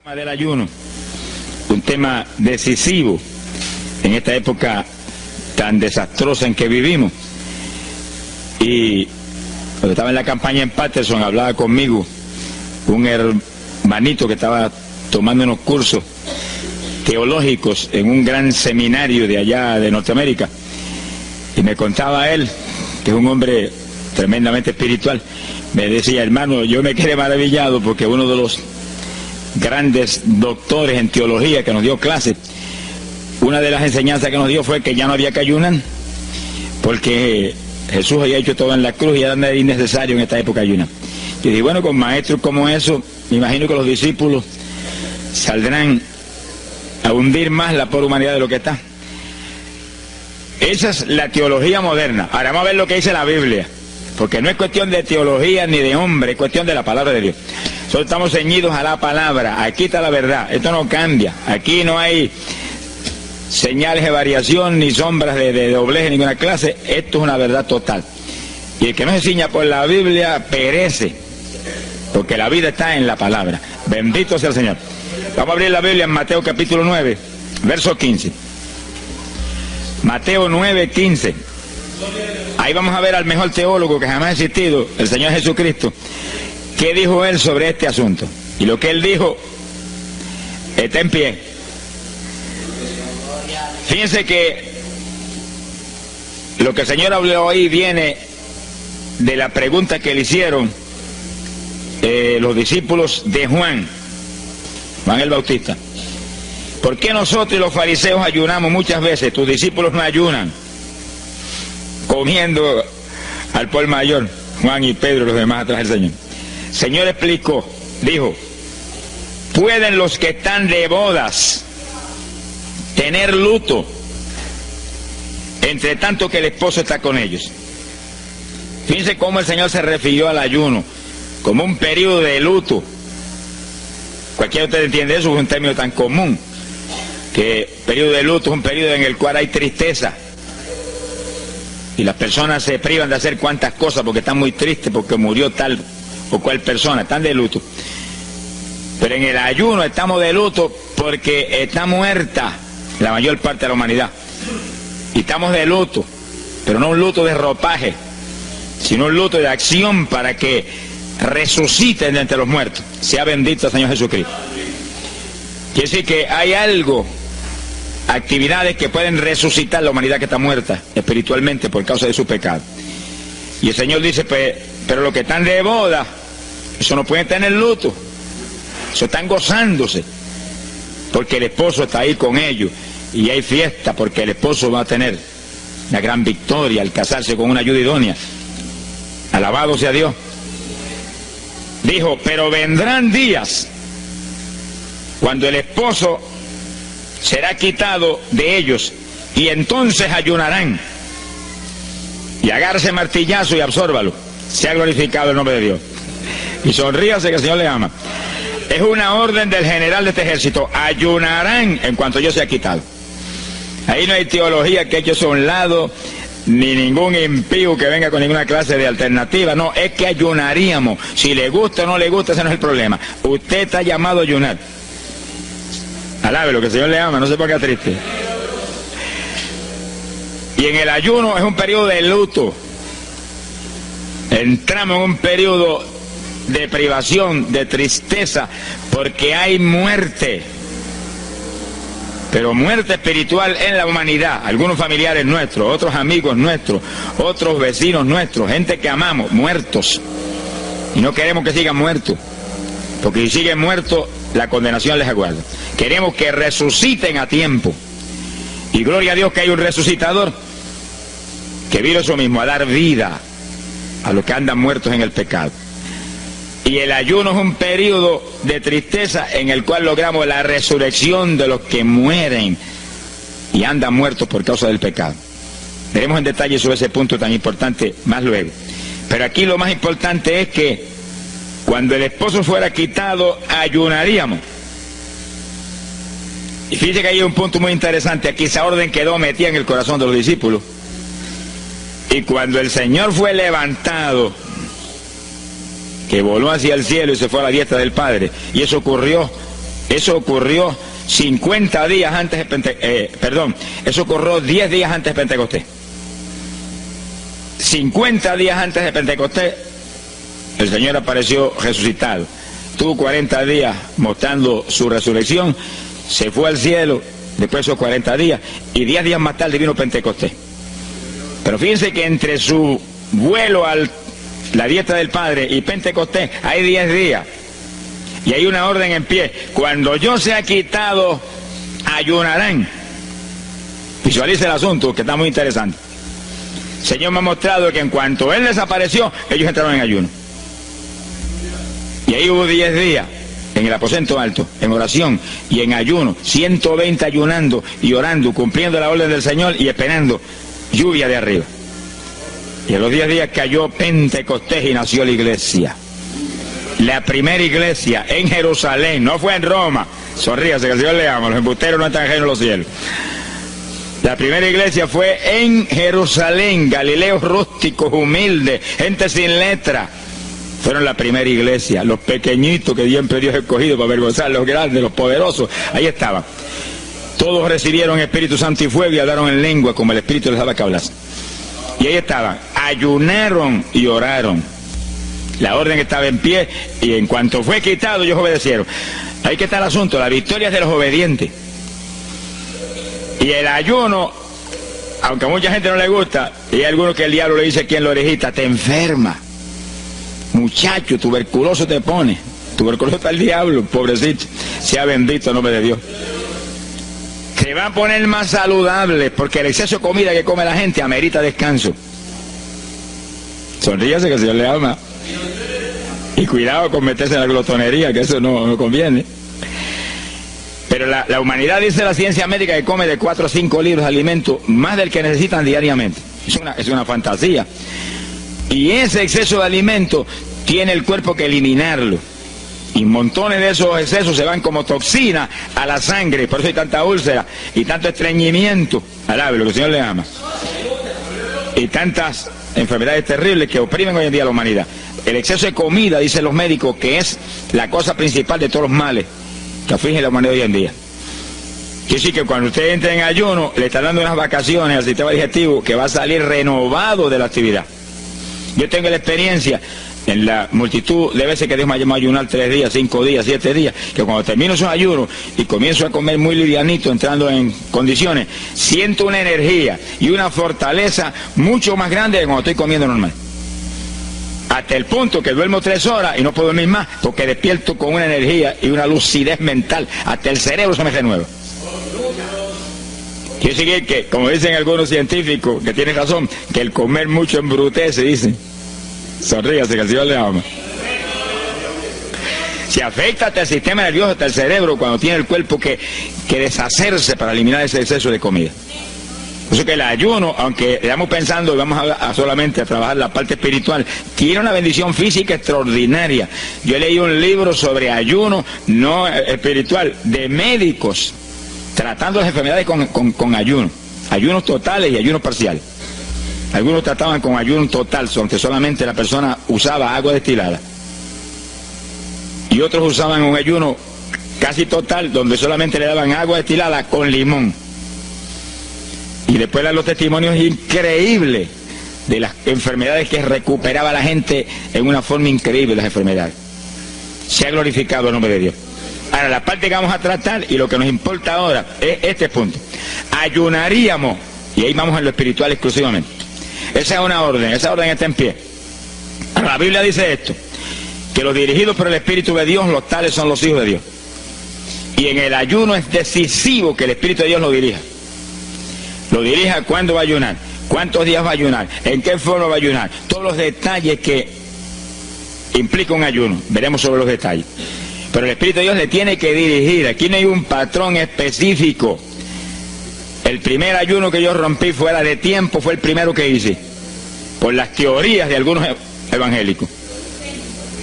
Del ayuno, un tema decisivo en esta época tan desastrosa en que vivimos. Y cuando estaba en la campaña en Patterson, hablaba conmigo un hermanito que estaba tomando unos cursos teológicos en un gran seminario de allá de Norteamérica, y me contaba él, que es un hombre tremendamente espiritual, me decía: hermano, yo me quedé maravillado porque uno de los grandes doctores en teología que nos dio clases, una de las enseñanzas que nos dio fue que ya no había que ayunar, porque Jesús había hecho todo en la cruz y ya no era innecesario en esta época ayunar. Y dije, bueno, con maestros como eso, me imagino que los discípulos saldrán a hundir más la pobre humanidad de lo que está. Esa es la teología moderna. Ahora vamos a ver lo que dice la Biblia, porque no es cuestión de teología ni de hombre, es cuestión de la palabra de Dios. Nosotros estamos ceñidos a la palabra, aquí está la verdad, esto no cambia, aquí no hay señales de variación ni sombras de doblez de ninguna clase, esto es una verdad total. Y el que no se ciña por la Biblia perece, porque la vida está en la palabra. Bendito sea el Señor. Vamos a abrir la Biblia en Mateo capítulo 9, verso 15. Mateo 9, 15. Ahí vamos a ver al mejor teólogo que jamás ha existido, el Señor Jesucristo. ¿Qué dijo él sobre este asunto? Y lo que él dijo está en pie. Fíjense que lo que el Señor habló ahí viene de la pregunta que le hicieron los discípulos de Juan el Bautista. ¿Por qué nosotros y los fariseos ayunamos muchas veces? Tus discípulos no ayunan, comiendo al por mayor, Juan y Pedro y los demás atrás del Señor. El Señor explicó, dijo: ¿pueden los que están de bodas tener luto entre tanto que el esposo está con ellos? Fíjense cómo el Señor se refirió al ayuno como un periodo de luto. Cualquiera de ustedes entiende eso, es un término tan común, que periodo de luto es un periodo en el cual hay tristeza y las personas se privan de hacer cuantas cosas porque están muy tristes porque murió tal o cual persona, están de luto. Pero en el ayuno estamos de luto porque está muerta la mayor parte de la humanidad, y estamos de luto, pero no un luto de ropaje, sino un luto de acción para que resuciten de entre los muertos. Sea bendito el Señor Jesucristo. Quiere decir que hay algo, actividades que pueden resucitar la humanidad que está muerta espiritualmente por causa de su pecado. Y el Señor dice, pero los que están de boda, eso no pueden tener luto, eso están gozándose, porque el esposo está ahí con ellos, y hay fiesta porque el esposo va a tener una gran victoria al casarse con una ayuda idónea. Alabado sea Dios. Dijo, pero vendrán días cuando el esposo será quitado de ellos, y entonces ayunarán. Y agárrese martillazo y absórbalo. Se ha glorificado el nombre de Dios. Y sonríase que el Señor le ama. Es una orden del general de este ejército. Ayunarán en cuanto yo sea quitado. Ahí no hay teología que eche eso a un lado, ni ningún impío que venga con ninguna clase de alternativa. No, es que ayunaríamos. Si le gusta o no le gusta, ese no es el problema. Usted está llamado a ayunar. Alábelo, que el Señor le ama, no se ponga triste. Y en el ayuno es un periodo de luto. Entramos en un periodo de privación, de tristeza, porque hay muerte. Pero muerte espiritual en la humanidad. Algunos familiares nuestros, otros amigos nuestros, otros vecinos nuestros, gente que amamos, muertos. Y no queremos que sigan muertos, porque si siguen muertos, la condenación les aguarda. Queremos que resuciten a tiempo. Y gloria a Dios que hay un resucitador que vino eso mismo, a dar vida a los que andan muertos en el pecado. Y el ayuno es un periodo de tristeza en el cual logramos la resurrección de los que mueren y andan muertos por causa del pecado. Veremos en detalle sobre ese punto tan importante más luego. Pero aquí lo más importante es que cuando el esposo fuera quitado, ayunaríamos. Y fíjense que hay un punto muy interesante. Aquí esa orden quedó metida en el corazón de los discípulos. Y cuando el Señor fue levantado, que voló hacia el cielo y se fue a la diestra del Padre, y eso ocurrió Eso ocurrió 50 días antes de eso ocurrió 10 días antes de Pentecostés. 50 días antes de Pentecostés, el Señor apareció resucitado. Tuvo 40 días mostrando su resurrección, se fue al cielo, después de esos 40 días, y 10 días más tarde vino Pentecostés. Pero fíjense que entre su vuelo a la diestra del Padre y Pentecostés hay 10 días. Y hay una orden en pie. Cuando yo sea quitado, ayunarán. Visualice el asunto, que está muy interesante. El Señor me ha mostrado que en cuanto Él desapareció, ellos entraron en ayuno. Y ahí hubo 10 días en el aposento alto, en oración y en ayuno, 120 ayunando y orando, cumpliendo la orden del Señor y esperando lluvia de arriba. Y a los 10 días cayó Pentecostés y nació la iglesia. La primera iglesia en Jerusalén, no fue en Roma. Sonríase, que el Señor le ama, los embusteros no están ajenos a los cielos. La primera iglesia fue en Jerusalén, galileos rústicos, humildes, gente sin letra. Fueron la primera iglesia, los pequeñitos que siempre Dios ha escogido para avergonzar a los grandes, los poderosos, ahí estaban. Todos recibieron Espíritu Santo y fuego y hablaron en lengua como el Espíritu les daba que hablasen. Y ahí estaban, ayunaron y oraron. La orden estaba en pie y en cuanto fue quitado ellos obedecieron. Ahí que está el asunto, la victoria es de los obedientes. Y el ayuno, aunque a mucha gente no le gusta, y hay algunos que el diablo le dice aquí en la orejita, te enferma. Muchacho, tuberculoso te pone. Tuberculoso está el diablo, pobrecito. Sea bendito el nombre de Dios. Se va a poner más saludable porque el exceso de comida que come la gente amerita descanso. Sonríase que el Señor le ama. Y cuidado con meterse en la glotonería, que eso no conviene. Pero la humanidad, dice la ciencia médica, que come de 4 a 5 libros de alimento, más del que necesitan diariamente. Es una fantasía. Y ese exceso de alimento tiene el cuerpo que eliminarlo. Y montones de esos excesos se van como toxina a la sangre. Por eso hay tanta úlcera y tanto estreñimiento. Alabe, lo que el Señor le ama. Y tantas enfermedades terribles que oprimen hoy en día a la humanidad. El exceso de comida, dicen los médicos, que es la cosa principal de todos los males que afligen a la humanidad hoy en día. Quiere decir que cuando usted entra en ayuno, le está dando unas vacaciones al sistema digestivo que va a salir renovado de la actividad. Yo tengo la experiencia en la multitud de veces que Dios me ha llamado a ayunar 3 días, 5 días, 7 días, que cuando termino esos ayunos y comienzo a comer muy livianito, entrando en condiciones, siento una energía y una fortaleza mucho más grande que cuando estoy comiendo normal. Hasta el punto que duermo 3 horas y no puedo dormir más, porque despierto con una energía y una lucidez mental. Hasta el cerebro se me renueva. Quiere decir que, como dicen algunos científicos, que tienen razón, que el comer mucho embrutece, dicen. Sonríase, que el Señor le ama. Se afecta hasta el sistema nervioso, hasta el cerebro, cuando tiene el cuerpo que deshacerse para eliminar ese exceso de comida. Por eso que el ayuno, aunque estamos pensando y vamos a solamente a trabajar la parte espiritual, tiene una bendición física extraordinaria. Yo leí un libro sobre ayuno no espiritual, de médicos, tratando las enfermedades con ayuno. Ayunos totales y ayunos parciales. Algunos trataban con ayuno total, aunque solamente la persona usaba agua destilada. Y otros usaban un ayuno casi total, donde solamente le daban agua destilada con limón. Y después dan los testimonios increíbles de las enfermedades que recuperaba la gente en una forma increíble, las enfermedades. Se ha glorificado el nombre de Dios. Ahora, la parte que vamos a tratar y lo que nos importa ahora es este punto. Ayunaríamos, y ahí vamos en lo espiritual exclusivamente. Esa es una orden, esa orden está en pie. Ahora, la Biblia dice esto, que los dirigidos por el Espíritu de Dios, los tales son los hijos de Dios. Y en el ayuno es decisivo que el Espíritu de Dios lo dirija. Lo dirija cuándo va a ayunar, cuántos días va a ayunar, en qué forma va a ayunar, todos los detalles que implica un ayuno. Veremos sobre los detalles. Pero el Espíritu de Dios le tiene que dirigir. Aquí no hay un patrón específico. El primer ayuno que yo rompí fuera de tiempo fue el primero que hice, por las teorías de algunos evangélicos,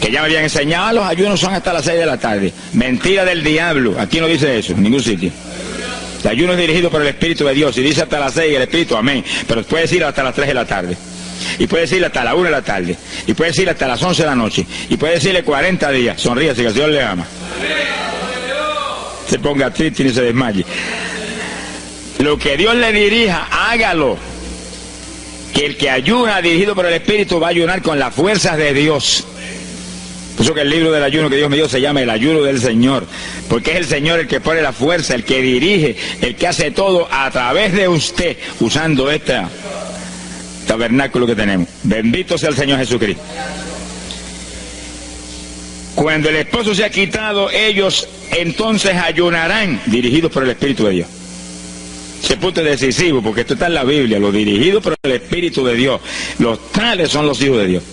que ya me habían enseñado, los ayunos son hasta las 6 de la tarde. Mentira del diablo, aquí no dice eso, en ningún sitio. El ayuno es dirigido por el Espíritu de Dios, y dice hasta las 6 el Espíritu, amén, pero puede decir hasta las 3 de la tarde, y puede decirle hasta la 1 de la tarde, y puede decirle hasta las 11 de la noche, y puede decirle 40 días, sonríase que el Señor le ama. se ponga triste ni se desmaye. Lo que Dios le dirija, hágalo. Que el que ayuna dirigido por el Espíritu va a ayunar con las fuerzas de Dios. Por eso que el libro del ayuno que Dios me dio se llama el ayuno del Señor, porque es el Señor el que pone la fuerza, el que dirige, el que hace todo a través de usted, usando este tabernáculo que tenemos. Bendito sea el Señor Jesucristo. Cuando el esposo se ha quitado, ellos entonces ayunarán, dirigidos por el Espíritu de Dios. Ese punto es decisivo, porque esto está en la Biblia, los dirigidos por el Espíritu de Dios. Los tales son los hijos de Dios.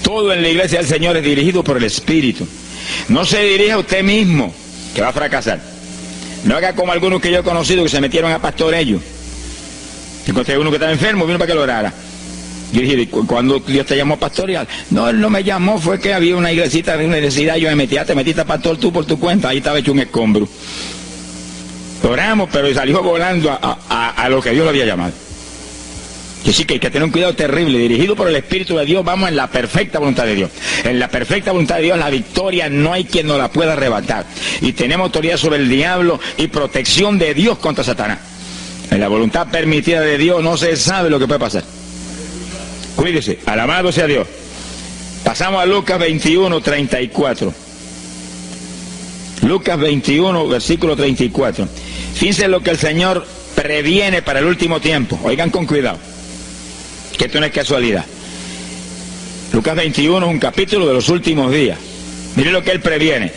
Todo en la iglesia del Señor es dirigido por el Espíritu. No se dirija a usted mismo, que va a fracasar. No haga como algunos que yo he conocido que se metieron a pastor ellos. Encontré uno que estaba enfermo, vino para que lo orara. Yo dije, ¿cuándo Dios te llamó a pastorear? No, él no me llamó, fue que había una iglesita, había una necesidad, yo me metí, te metiste a pastor tú por tu cuenta, ahí estaba hecho un escombro. Oramos, pero salió volando a lo que Dios lo había llamado. Que sí, que hay que tener un cuidado terrible, dirigido por el Espíritu de Dios, vamos en la perfecta voluntad de Dios. En la perfecta voluntad de Dios, la victoria no hay quien nos la pueda arrebatar. Y tenemos autoridad sobre el diablo y protección de Dios contra Satanás. En la voluntad permitida de Dios no se sabe lo que puede pasar. Cuídese, alabado sea Dios. Pasamos a Lucas 21, 34. Lucas 21, versículo 34. Fíjense lo que el Señor previene para el último tiempo. Oigan con cuidado, que esto no es casualidad. Lucas 21 es un capítulo de los últimos días. Miren lo que Él previene.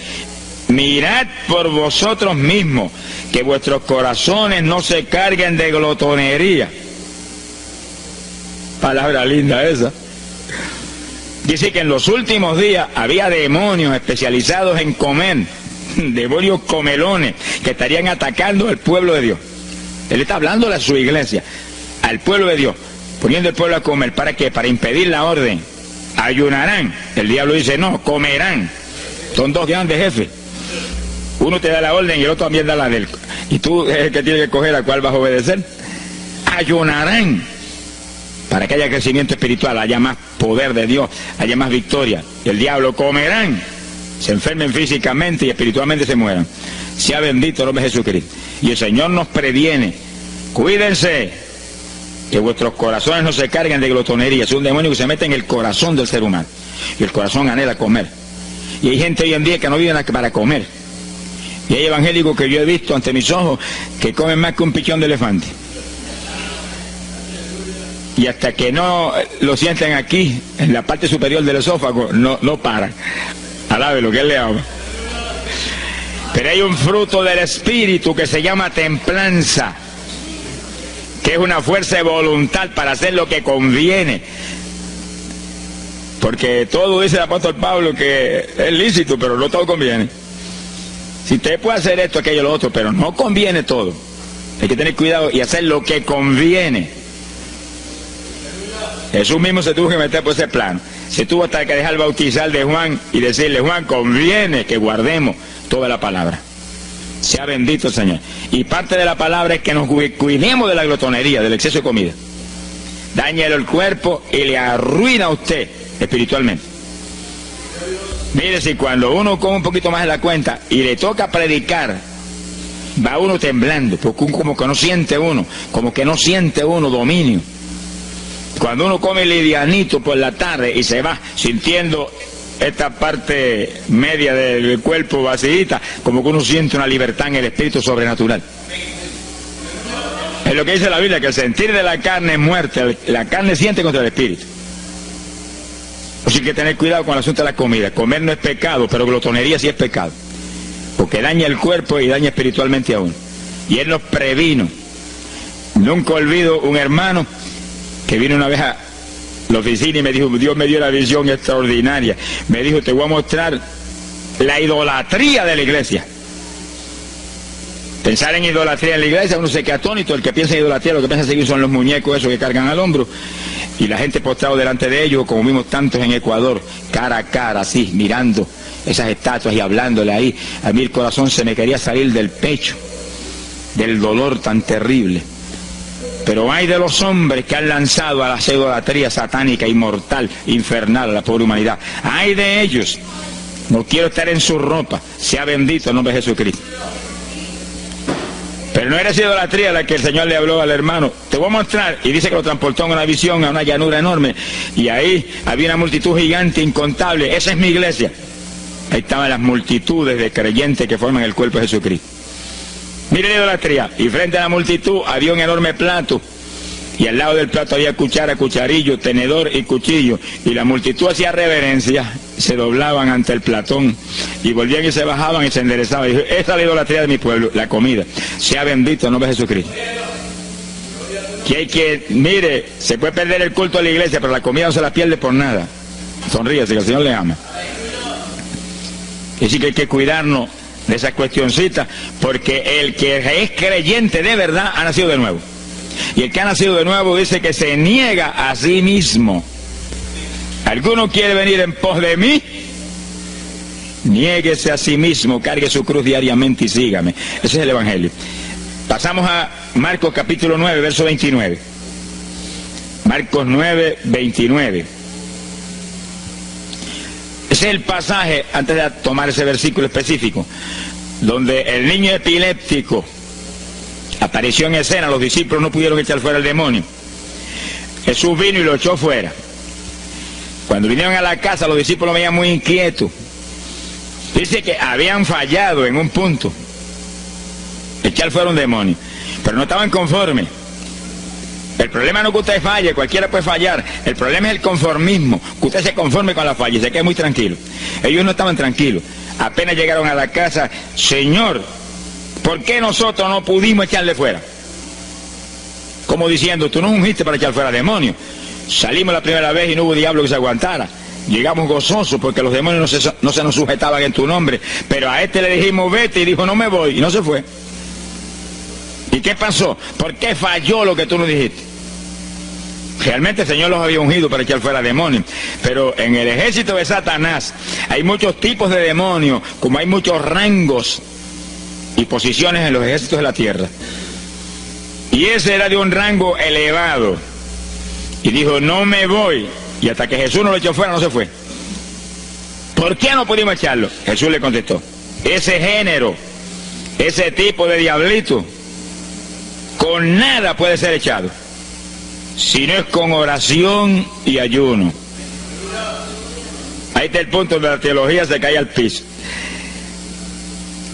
Mirad por vosotros mismos, que vuestros corazones no se carguen de glotonería. Palabra linda esa. Dice que en los últimos días había demonios especializados en comer, demonios comelones, que estarían atacando al pueblo de Dios. Él está hablando a su iglesia, al pueblo de Dios, poniendo al pueblo a comer. ¿Para qué? Para impedir la orden. Ayunarán. El diablo dice, no, comerán. Son dos grandes jefes. Uno te da la orden y el otro también da la del. Y tú es el que tiene que escoger a cuál vas a obedecer. Ayunarán. Para que haya crecimiento espiritual, haya más poder de Dios, haya más victoria. El diablo comerán. Se enfermen físicamente y espiritualmente se mueran. Sea bendito el nombre de Jesucristo. Y el Señor nos previene. Cuídense, que vuestros corazones no se carguen de glotonería. Es un demonio que se mete en el corazón del ser humano. Y el corazón anhela comer. Y hay gente hoy en día que no vive para comer. Y hay evangélicos que yo he visto ante mis ojos que comen más que un pichón de elefante. Y hasta que no lo sienten aquí, en la parte superior del esófago, no paran. Alabe lo que Él le ama. Pero hay un fruto del Espíritu que se llama templanza, que es una fuerza de voluntad para hacer lo que conviene. Porque todo dice el apóstol Pablo que es lícito, pero no todo conviene. Si usted puede hacer esto, aquello, lo otro, pero no conviene todo. Hay que tener cuidado y hacer lo que conviene. Jesús mismo se tuvo que meter por ese plano. Se tuvo hasta que dejar bautizar de Juan y decirle, Juan, conviene que guardemos toda la palabra. Sea bendito el Señor. Y parte de la palabra es que nos cuidemos de la glotonería, del exceso de comida. Dáñale el cuerpo y le arruina a usted espiritualmente. Mire, si cuando uno come un poquito más de la cuenta y le toca predicar, va uno temblando, porque como que no siente uno dominio. Cuando uno come livianito por la tarde y se va sintiendo esta parte media del cuerpo vacíita, como que uno siente una libertad en el espíritu sobrenatural. Es lo que dice la Biblia, que el sentir de la carne es muerte, la carne siente contra el espíritu. Así que tener cuidado con el asunto de la comida. Comer no es pecado, pero glotonería sí es pecado, porque daña el cuerpo y daña espiritualmente a uno. Y Él nos previno. Nunca olvido un hermano que vino una vez a la oficina y me dijo, Dios me dio la visión extraordinaria. Me dijo, te voy a mostrar la idolatría de la iglesia. Pensar en idolatría en la iglesia, uno se queda atónito. El que piensa en idolatría, lo que piensa seguir son los muñecos esos que cargan al hombro. Y la gente postrado delante de ellos, como vimos tantos en Ecuador, cara a cara, así, mirando esas estatuas y hablándole ahí. A mí el corazón se me quería salir del pecho, del dolor tan terrible. Pero hay de los hombres que han lanzado a la idolatría satánica, inmortal, infernal a la pobre humanidad. Hay de ellos. No quiero estar en su ropa. Sea bendito el nombre de Jesucristo. Pero no era esa idolatría la que el Señor le habló al hermano. Te voy a mostrar, y dice que lo transportó en una visión a una llanura enorme, y ahí había una multitud gigante, incontable. Esa es mi iglesia. Ahí estaban las multitudes de creyentes que forman el cuerpo de Jesucristo. Mire la idolatría, y frente a la multitud había un enorme plato, y al lado del plato había cuchara, cucharillo, tenedor y cuchillo, y la multitud hacía reverencia, se doblaban ante el platón, y volvían y se bajaban y se enderezaban. Y dijo, esta es la idolatría de mi pueblo, la comida. Sea bendito el nombre de Jesucristo. Mire, se puede perder el culto de la iglesia, pero la comida no se la pierde por nada. Sonríese, que el Señor le ama. Es decir, que hay que cuidarnos de esas cuestioncitas, porque el que es creyente de verdad ha nacido de nuevo. Y el que ha nacido de nuevo dice que se niega a sí mismo. ¿Alguno quiere venir en pos de mí? Niéguese a sí mismo, cargue su cruz diariamente y sígame. Ese es el Evangelio. Pasamos a Marcos capítulo 9, verso 29. Marcos 9, 29. Ese es el pasaje, antes de tomar ese versículo específico, donde el niño epiléptico apareció en escena. Los discípulos no pudieron echar fuera el demonio. Jesús vino y lo echó fuera. Cuando vinieron a la casa, los discípulos veían muy inquietos. Dice que habían fallado en un punto, echar fuera un demonio, pero no estaban conformes. El problema no es que usted falle, cualquiera puede fallar. El problema es el conformismo, que usted se conforme con la falla y se quede muy tranquilo. Ellos no estaban tranquilos. Apenas llegaron a la casa, Señor, ¿por qué nosotros no pudimos echarle fuera? Como diciendo, tú no ungiste para echar fuera demonios. Salimos la primera vez y no hubo diablo que se aguantara. Llegamos gozosos porque los demonios no se nos sujetaban en tu nombre. Pero a este le dijimos, vete, y dijo, no me voy, y no se fue. ¿Y qué pasó? ¿Por qué falló lo que tú nos dijiste? Realmente el Señor los había ungido para echar fuera demonios, pero en el ejército de Satanás hay muchos tipos de demonios, como hay muchos rangos y posiciones en los ejércitos de la tierra. Y ese era de un rango elevado. Y dijo, no me voy. Y hasta que Jesús no lo echó fuera, no se fue. ¿Por qué no pudimos echarlo? Jesús le contestó, ese género, ese tipo de diablito, con nada puede ser echado, si no es con oración y ayuno. Ahí está el punto donde la teología se cae al piso.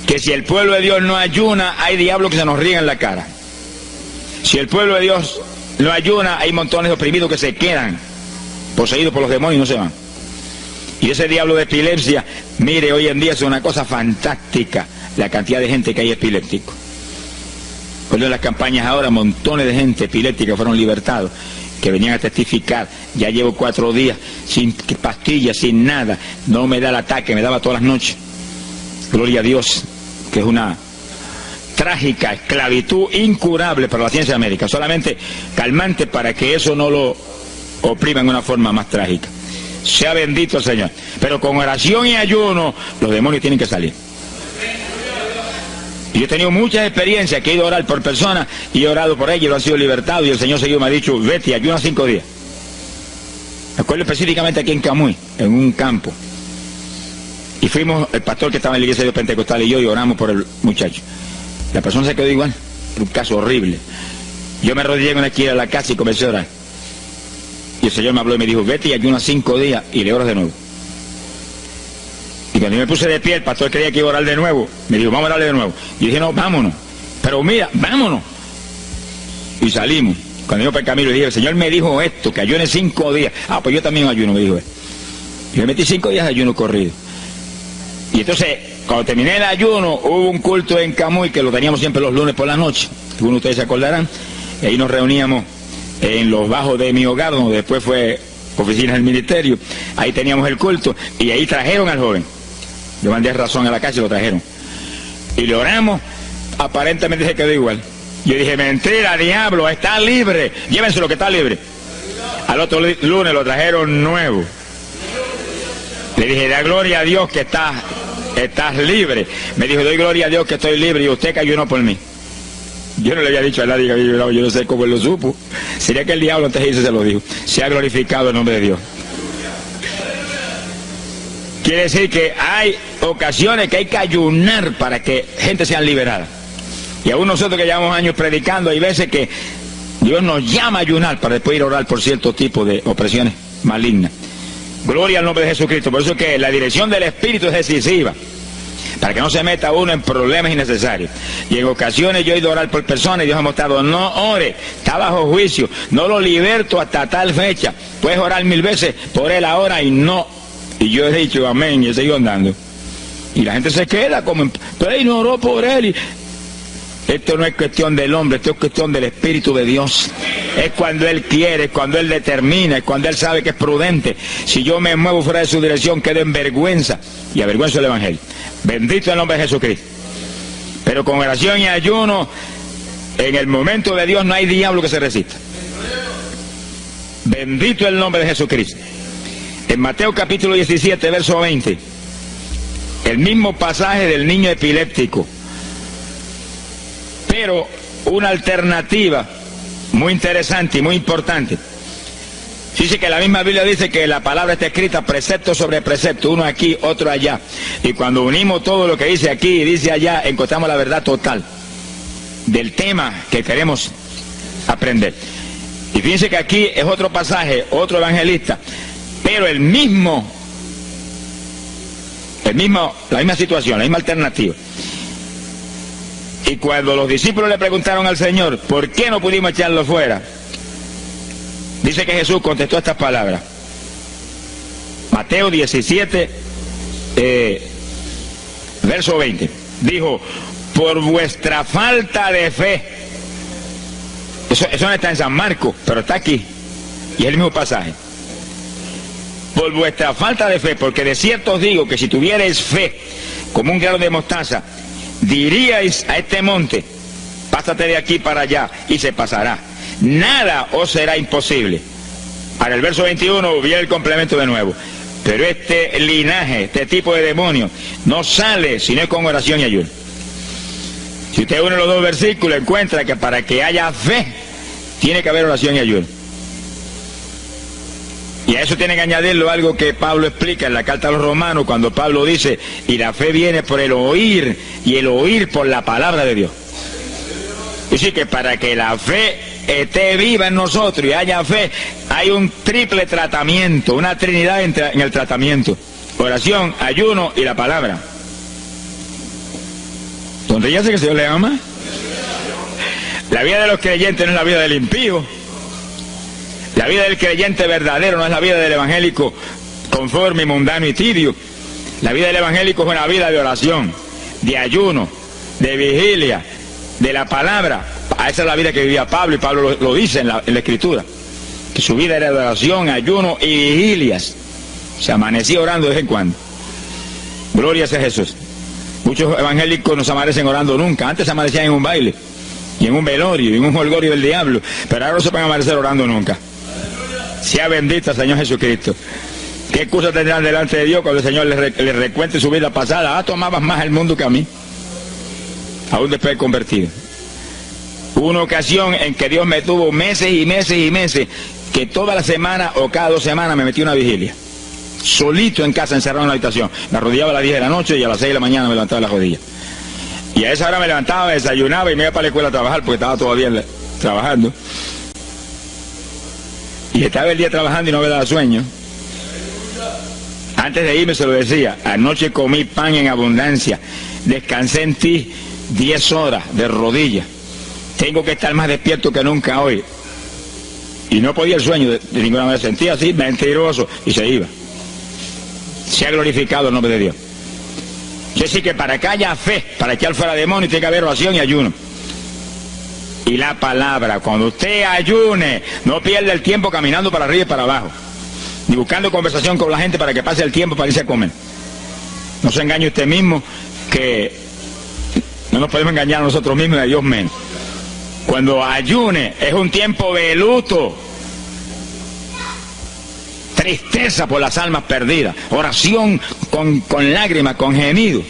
Que si el pueblo de Dios no ayuna, hay diablos que se nos ríen en la cara. Si el pueblo de Dios no ayuna, hay montones de oprimidos que se quedan poseídos por los demonios y no se van. Y ese diablo de epilepsia, mire, hoy en día es una cosa fantástica la cantidad de gente que hay epiléptico. Cuando en las campañas ahora, montones de gente epiléptica fueron libertados, que venían a testificar. Ya llevo 4 días sin pastillas, sin nada, no me da el ataque, me daba todas las noches. Gloria a Dios, que es una trágica esclavitud incurable para la ciencia médica, solamente calmante para que eso no lo oprima en una forma más trágica. Sea bendito el Señor. Pero con oración y ayuno, los demonios tienen que salir. Y yo he tenido muchas experiencias que he ido a orar por personas y he orado por ellos y lo han sido libertados, y el Señor seguido me ha dicho, vete, ayuna 5 días. Me acuerdo específicamente aquí en Camuy, en un campo. Y fuimos, el pastor que estaba en la iglesia de Pentecostal y yo, y oramos por el muchacho. La persona se quedó igual, un caso horrible. Yo me arrodillé en una esquina de la casa y comencé a orar. Y el Señor me habló y me dijo, vete y ayuna 5 días y le oras de nuevo. Y cuando yo me puse de pie, el pastor creía que iba a orar de nuevo. Me dijo, vamos a orarle de nuevo. Y dije, no, vámonos. Pero mira, vámonos. Y salimos. Cuando yo por el camino le dije, el Señor me dijo esto, que ayune 5 días. Ah, pues yo también ayuno, me dijo él. Y me metí 5 días de ayuno corrido. Y entonces, cuando terminé el ayuno, hubo un culto en Camuy, que lo teníamos siempre los lunes por la noche. Algunos de ustedes se acordarán. Y ahí nos reuníamos en los bajos de mi hogar, donde después fue oficina del ministerio. Ahí teníamos el culto, y ahí trajeron al joven. Yo mandé razón a la casa y lo trajeron. Y le oramos, aparentemente se quedó igual. Yo dije, mentira, diablo, está libre. Llévenselo que está libre. Al otro lunes lo trajeron nuevo. Le dije, da gloria a Dios que estás libre. Me dijo, doy gloria a Dios que estoy libre y usted que ayunó por mí. Yo no le había dicho a nadie que había ayunado, yo no sé cómo él lo supo. Sería que el diablo antes de irse se lo dijo. Se ha glorificado el nombre de Dios. Quiere decir que hay ocasiones que hay que ayunar para que gente sea liberada. Y aún nosotros que llevamos años predicando, hay veces que Dios nos llama a ayunar para después ir a orar por cierto tipo de opresiones malignas. Gloria al nombre de Jesucristo. Por eso es que la dirección del Espíritu es decisiva, para que no se meta uno en problemas innecesarios. Y en ocasiones yo he ido a orar por personas y Dios ha mostrado: no ore, está bajo juicio, no lo liberto hasta tal fecha. Puedes orar 1000 veces por él ahora y no. Y yo he dicho amén y he seguido andando. Y la gente se queda como, pero él no oró por él. Y esto no es cuestión del hombre, esto es cuestión del Espíritu de Dios. Es cuando Él quiere, es cuando Él determina, es cuando Él sabe que es prudente. Si yo me muevo fuera de su dirección, quedo en vergüenza y avergüenzo el Evangelio. Bendito el nombre de Jesucristo. Pero con oración y ayuno, en el momento de Dios no hay diablo que se resista. Bendito el nombre de Jesucristo. En Mateo capítulo 17, verso 20, el mismo pasaje del niño epiléptico, pero una alternativa muy interesante y muy importante. Dice que la misma Biblia dice que la palabra está escrita precepto sobre precepto, uno aquí, otro allá. Y cuando unimos todo lo que dice aquí y dice allá, encontramos la verdad total del tema que queremos aprender. Y fíjense que aquí es otro pasaje, otro evangelista, pero la misma situación, la misma alternativa. Y cuando los discípulos le preguntaron al Señor, ¿por qué no pudimos echarlo fuera? Dice que Jesús contestó estas palabras. Mateo 17, verso 20. Dijo: por vuestra falta de fe. Eso no está en San Marcos, pero está aquí. Y es el mismo pasaje. Por vuestra falta de fe, porque de cierto os digo que si tuvierais fe como un grano de mostaza, diríais a este monte: pásate de aquí para allá, y se pasará. Nada os será imposible. Para el verso 21 viene el complemento de nuevo. Pero este linaje, este tipo de demonio, no sale sino es con oración y ayuno. Si usted une los dos versículos, encuentra que para que haya fe, tiene que haber oración y ayuno. Y a eso tiene que añadirlo algo que Pablo explica en la carta a los Romanos, cuando Pablo dice: y la fe viene por el oír, y el oír por la palabra de Dios. Y sí, que para que la fe esté viva en nosotros y haya fe, hay un triple tratamiento, una trinidad en el tratamiento: oración, ayuno y la palabra. ¿Dónde ya sé que el Señor le ama? La vida de los creyentes no es la vida del impío. La vida del creyente verdadero no es la vida del evangélico conforme, mundano y tibio. La vida del evangélico es una vida de oración, de ayuno, de vigilia, de la palabra. Esa es la vida que vivía Pablo, y Pablo lo dice en la Escritura, que su vida era de oración, ayuno y vigilias. Se amanecía orando de vez en cuando. Gloria sea Jesús. Muchos evangélicos no se amanecen orando nunca. Antes se amanecían en un baile, y en un velorio, y en un holgorio del diablo, pero ahora no se pueden amanecer orando nunca. Sea bendito el Señor Jesucristo. ¿Qué excusa tendrán delante de Dios cuando el Señor les recuente su vida pasada? Tomabas más el mundo que a mí, aún después de convertido. Hubo una ocasión en que Dios me tuvo meses y meses y meses, que toda la semana o cada 2 semanas me metí una vigilia, solito en casa, encerrado en la habitación. Me arrodillaba a las 10 de la noche y a las 6 de la mañana me levantaba las rodillas. Y a esa hora me levantaba, desayunaba y me iba para la escuela a trabajar, porque estaba todavía trabajando. Y estaba el día trabajando y no me daba sueño. Antes de irme se lo decía: anoche comí pan en abundancia, descansé en ti 10 horas de rodillas, tengo que estar más despierto que nunca hoy. Y no podía el sueño de ninguna manera, sentía así, mentiroso, y se iba. Se ha glorificado el nombre de Dios. Es decir, que para que haya fe, para echar fuera demonios, tiene que haber oración y ayuno. Y la palabra, cuando usted ayune, no pierda el tiempo caminando para arriba y para abajo, ni buscando conversación con la gente para que pase el tiempo para irse a comer. No se engañe usted mismo, que no nos podemos engañar a nosotros mismos y a Dios menos. Cuando ayune es un tiempo de luto, tristeza por las almas perdidas, oración con lágrimas, con gemidos,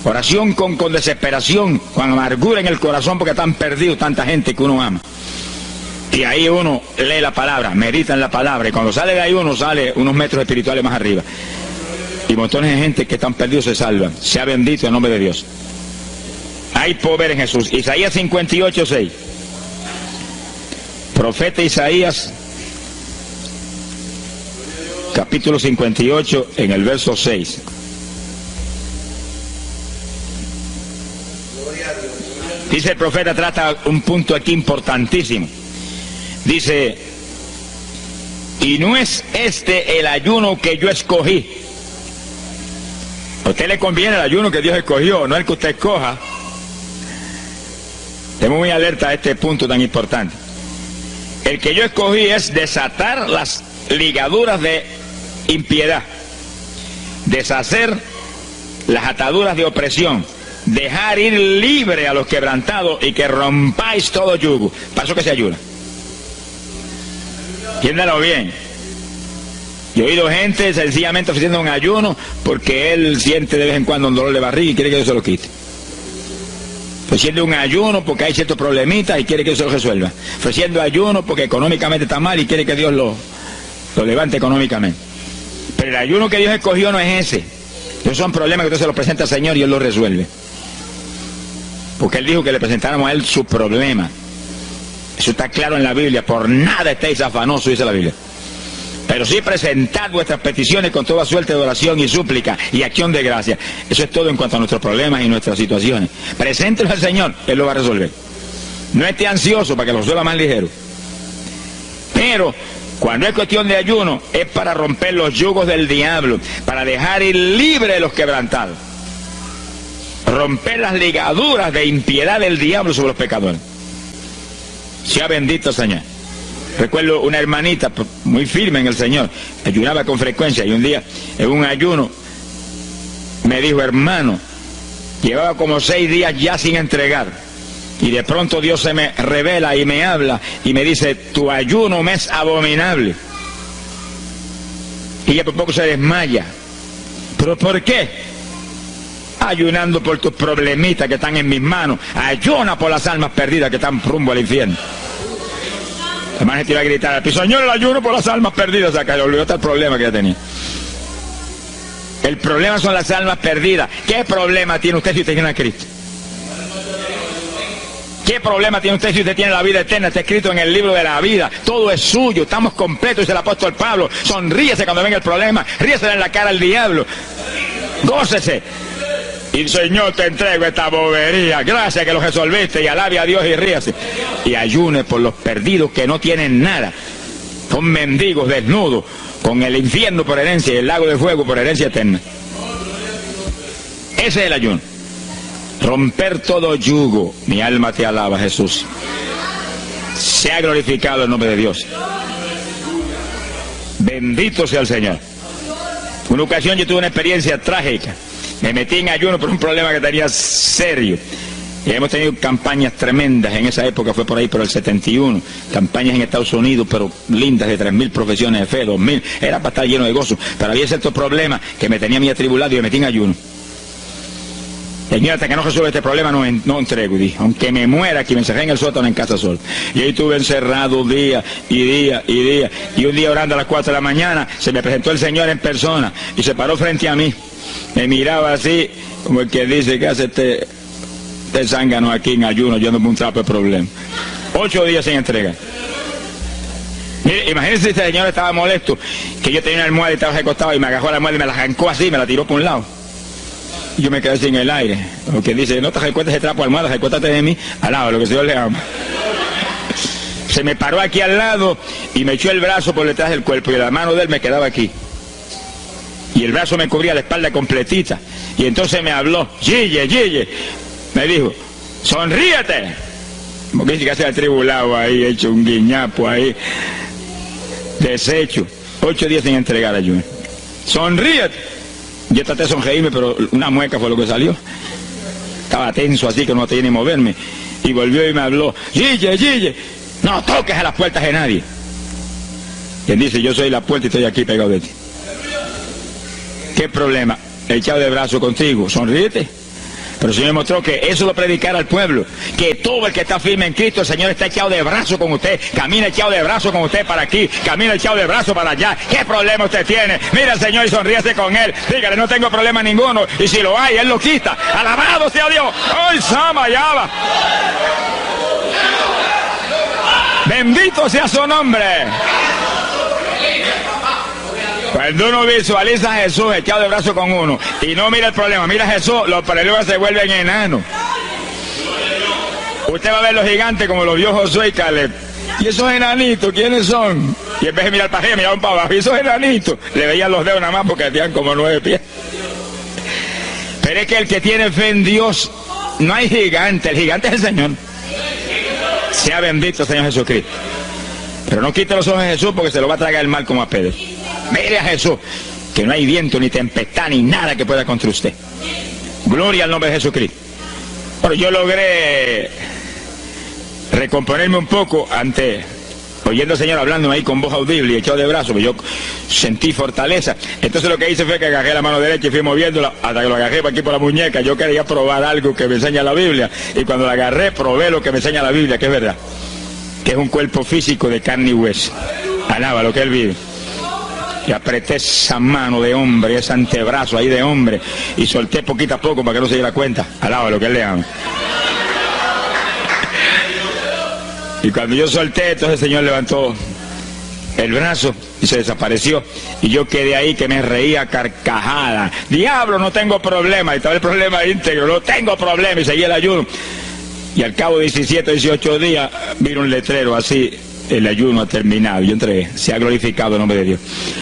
oración con desesperación, con amargura en el corazón porque están perdidos tanta gente que uno ama. Y ahí uno lee la palabra, medita en la palabra, y cuando sale de ahí uno sale unos metros espirituales más arriba. Y montones de gente que están perdidos se salvan. Sea bendito el nombre de Dios. hay poder en Jesús. Isaías 58:6. Profeta Isaías, capítulo 58, en el verso 6. Dice el profeta, trata un punto aquí importantísimo. Dice, y no es este el ayuno que yo escogí. A usted le conviene el ayuno que Dios escogió, no el que usted escoja. Estemos muy alerta a este punto tan importante. El que yo escogí es desatar las ligaduras de impiedad, deshacer las ataduras de opresión, dejar ir libre a los quebrantados y que rompáis todo yugo. Para eso que se ayuna. Entiéndalo bien. Yo he oído gente sencillamente ofreciendo un ayuno porque él siente de vez en cuando un dolor de barriga y quiere que Dios se lo quite. Ofreciendo un ayuno porque hay ciertos problemitas y quiere que Dios se lo resuelva. Ofreciendo ayuno porque económicamente está mal y quiere que Dios lo levante económicamente. Pero el ayuno que Dios escogió no es ese. Esos son problemas que usted se los presenta al Señor y Él los resuelve. Porque Él dijo que le presentáramos a Él su problema. Eso está claro en la Biblia. Por nada estéis afanosos, dice la Biblia. Pero sí presentad vuestras peticiones con toda suerte de oración y súplica y acción de gracia. Eso es todo en cuanto a nuestros problemas y nuestras situaciones. Preséntelo al Señor, Él lo va a resolver. No esté ansioso para que lo resuelva más ligero. Pero cuando es cuestión de ayuno, es para romper los yugos del diablo, para dejar ir libre a los quebrantados. Romper las ligaduras de impiedad del diablo sobre los pecadores. Sea bendito el Señor. Recuerdo una hermanita muy firme en el Señor, ayunaba con frecuencia y un día en un ayuno me dijo, hermano, llevaba como 6 días ya sin entregar y de pronto Dios se me revela y me habla y me dice, tu ayuno me es abominable. Y ella por poco se desmaya. ¿Pero por qué? Ayunando por tus problemitas que están en mis manos. Ayuna por las almas perdidas que están rumbo al infierno. La hermana se iba a gritar al piso, Señor, el ayuno por las almas perdidas. O sea, que le olvidó hasta el problema que ella tenía. El problema son las almas perdidas. ¿Qué problema tiene usted si usted tiene a Cristo? ¿Qué problema tiene usted si usted tiene la vida eterna? Está escrito en el libro de la vida. Todo es suyo, estamos completos, dice el apóstol Pablo. Sonríese cuando venga el problema, ríese en la cara al diablo. Gócese. Y Señor, te entrego esta bobería. Gracias que lo resolviste. Y alabe a Dios y ríase. Y ayune por los perdidos que no tienen nada. Son mendigos desnudos, con el infierno por herencia y el lago de fuego por herencia eterna. Ese es el ayuno. Romper todo yugo. Mi alma te alaba, Jesús. Sea glorificado el nombre de Dios. Bendito sea el Señor. Una ocasión yo tuve una experiencia trágica. Me metí en ayuno por un problema que tenía serio. Y hemos tenido campañas tremendas en esa época, fue por ahí por el 71. Campañas en Estados Unidos, pero lindas, de 3.000 profesiones de fe, 2.000. Era para estar lleno de gozo. Pero había ciertos problemas que me tenía a mí atribulado y me metí en ayuno. Señor, hasta que no resuelva este problema no entrego. Y dije, aunque me muera aquí, me encerré en el sótano en casa sola. Y ahí estuve encerrado día y día y día. Y un día orando a las 4 de la mañana, se me presentó el Señor en persona y se paró frente a mí. Me miraba así, como el que dice, ¿qué hace este zángano aquí en ayuno? Yo ando por un trapo de problema. 8 días sin entregar. Mire, imagínense si este señor estaba molesto, que yo tenía una almohada y estaba recostado y me agarró la almohada y me la arrancó así, me la tiró por un lado. Y yo me quedé sin el aire. Porque dice, no te recuestes ese trapo de almohada, recuéstate de mí al lado, lo que Dios le ama. Se me paró aquí al lado y me echó el brazo por detrás del cuerpo y la mano de él me quedaba aquí. Y el brazo me cubría la espalda completita. Y entonces me habló, Gille, Gille. Me dijo, sonríete. Porque dice que se ha atribulado ahí, hecho un guiñapo ahí. Deshecho. 8 días sin entregar ayuno. Sonríete. Yo traté de sonreírme, pero una mueca fue lo que salió. Estaba tenso así que no tenía ni moverme. Y volvió y me habló, Gille, Gille, no toques a las puertas de nadie. Quien dice, yo soy la puerta y estoy aquí pegado de ti. ¿Qué problema? Echado de brazo contigo, sonríete. Pero el Señor mostró que eso lo predicara al pueblo, que todo el que está firme en Cristo, el Señor está echado de brazo con usted, camina echado de brazo con usted para aquí, camina echado de brazo para allá. ¿Qué problema usted tiene? Mira al Señor y sonríese con Él, dígale, no tengo problema ninguno, y si lo hay, Él lo quita. Alabado sea Dios. ¡Ay, Sama, ya va! Bendito sea su nombre. Cuando uno visualiza a Jesús echado de brazo con uno y no mira el problema, mira a Jesús, los problemas se vuelven enanos. Usted va a ver los gigantes como los vio Josué y Caleb. ¿Y esos enanitos quiénes son? Y en vez de mirar para arriba, miraban para abajo. ¿Y esos enanitos? Le veían los dedos nada más porque tenían como 9 pies. Pero es que el que tiene fe en Dios, no hay gigante, el gigante es el Señor. Sea bendito el Señor Jesucristo. Pero no quite los ojos de Jesús porque se lo va a tragar el mal como a Pedro. Mire a Jesús, que no hay viento, ni tempestad, ni nada que pueda contra usted. Gloria al nombre de Jesucristo. Pero yo logré recomponerme un poco oyendo al Señor hablando ahí con voz audible y echado de brazos, yo sentí fortaleza. Entonces lo que hice fue que agarré la mano derecha y fui moviéndola hasta que lo agarré por aquí por la muñeca. Yo quería probar algo que me enseña la Biblia, y cuando la agarré probé lo que me enseña la Biblia, que es verdad, que es un cuerpo físico de carne y hueso. Alaba lo que Él vive. Y apreté esa mano de hombre, ese antebrazo ahí de hombre, y solté poquito a poco para que no se diera cuenta. Alaba lo que Él le ama. Y cuando yo solté, entonces el Señor levantó el brazo y se desapareció. Y yo quedé ahí que me reía carcajada. Diablo, no tengo problema. Y estaba el problema íntegro, no tengo problema. Y seguí el ayuno. Y al cabo de 17 o 18 días vino un letrero así: el ayuno ha terminado. Yo entregué, se ha glorificado el nombre de Dios.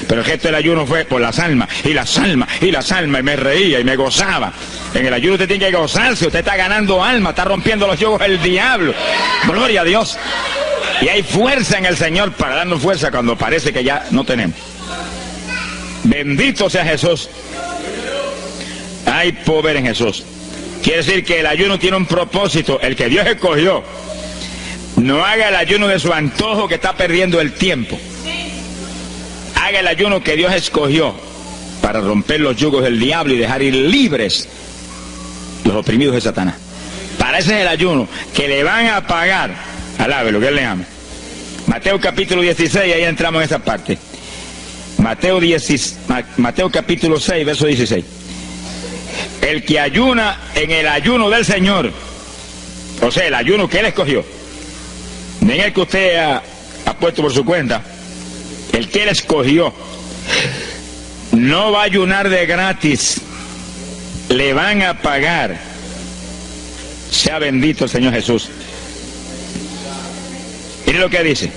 Pero el gesto del ayuno fue por las almas, y las almas, y las almas, y me reía y me gozaba. En el ayuno usted tiene que gozarse, usted está ganando alma, está rompiendo los yugos del diablo. Gloria a Dios. Y hay fuerza en el Señor para darnos fuerza cuando parece que ya no tenemos. Bendito sea Jesús. Hay poder en Jesús. Quiere decir que el ayuno tiene un propósito, el que Dios escogió. No haga el ayuno de su antojo, que está perdiendo el tiempo. Haga el ayuno que Dios escogió para romper los yugos del diablo y dejar ir libres los oprimidos de Satanás. Para ese es el ayuno que le van a pagar. Alabe lo que Él le ama. Mateo capítulo 16, ahí entramos en esa parte. Mateo capítulo 6, verso 16. El que ayuna en el ayuno del Señor, o sea, el ayuno que Él escogió, no en el que usted ha puesto por su cuenta, el que Él escogió, no va a ayunar de gratis, le van a pagar. Sea bendito el Señor Jesús. Mire lo que dice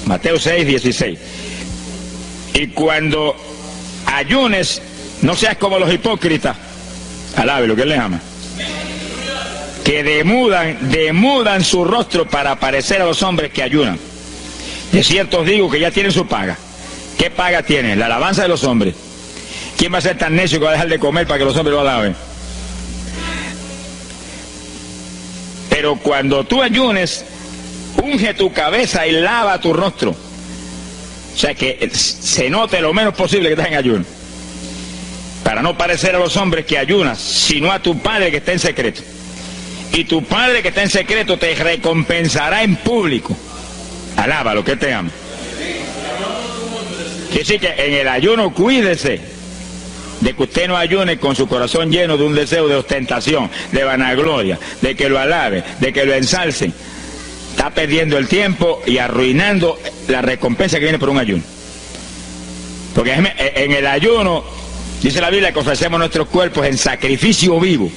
Mateo 6, 16. Y cuando ayunes, no seas como los hipócritas. Alabe lo que Él le ama. Que demudan su rostro para parecer a los hombres que ayunan. De cierto os digo que ya tienen su paga. ¿Qué paga tienen? La alabanza de los hombres. ¿Quién va a ser tan necio que va a dejar de comer para que los hombres lo alaben? Pero cuando tú ayunes, unge tu cabeza y lava tu rostro. O sea, que se note lo menos posible que estás en ayuno, para no parecer a los hombres que ayunas, sino a tu Padre que está en secreto. Y tu Padre que está en secreto te recompensará en público. Alaba lo que Él te ama. Quiere decir que en el ayuno cuídese de que usted no ayune con su corazón lleno de un deseo de ostentación, de vanagloria, de que lo alabe, de que lo ensalcen. Está perdiendo el tiempo y arruinando la recompensa que viene por un ayuno. Porque en el ayuno, dice la Biblia, que ofrecemos nuestros cuerpos en sacrificio vivo.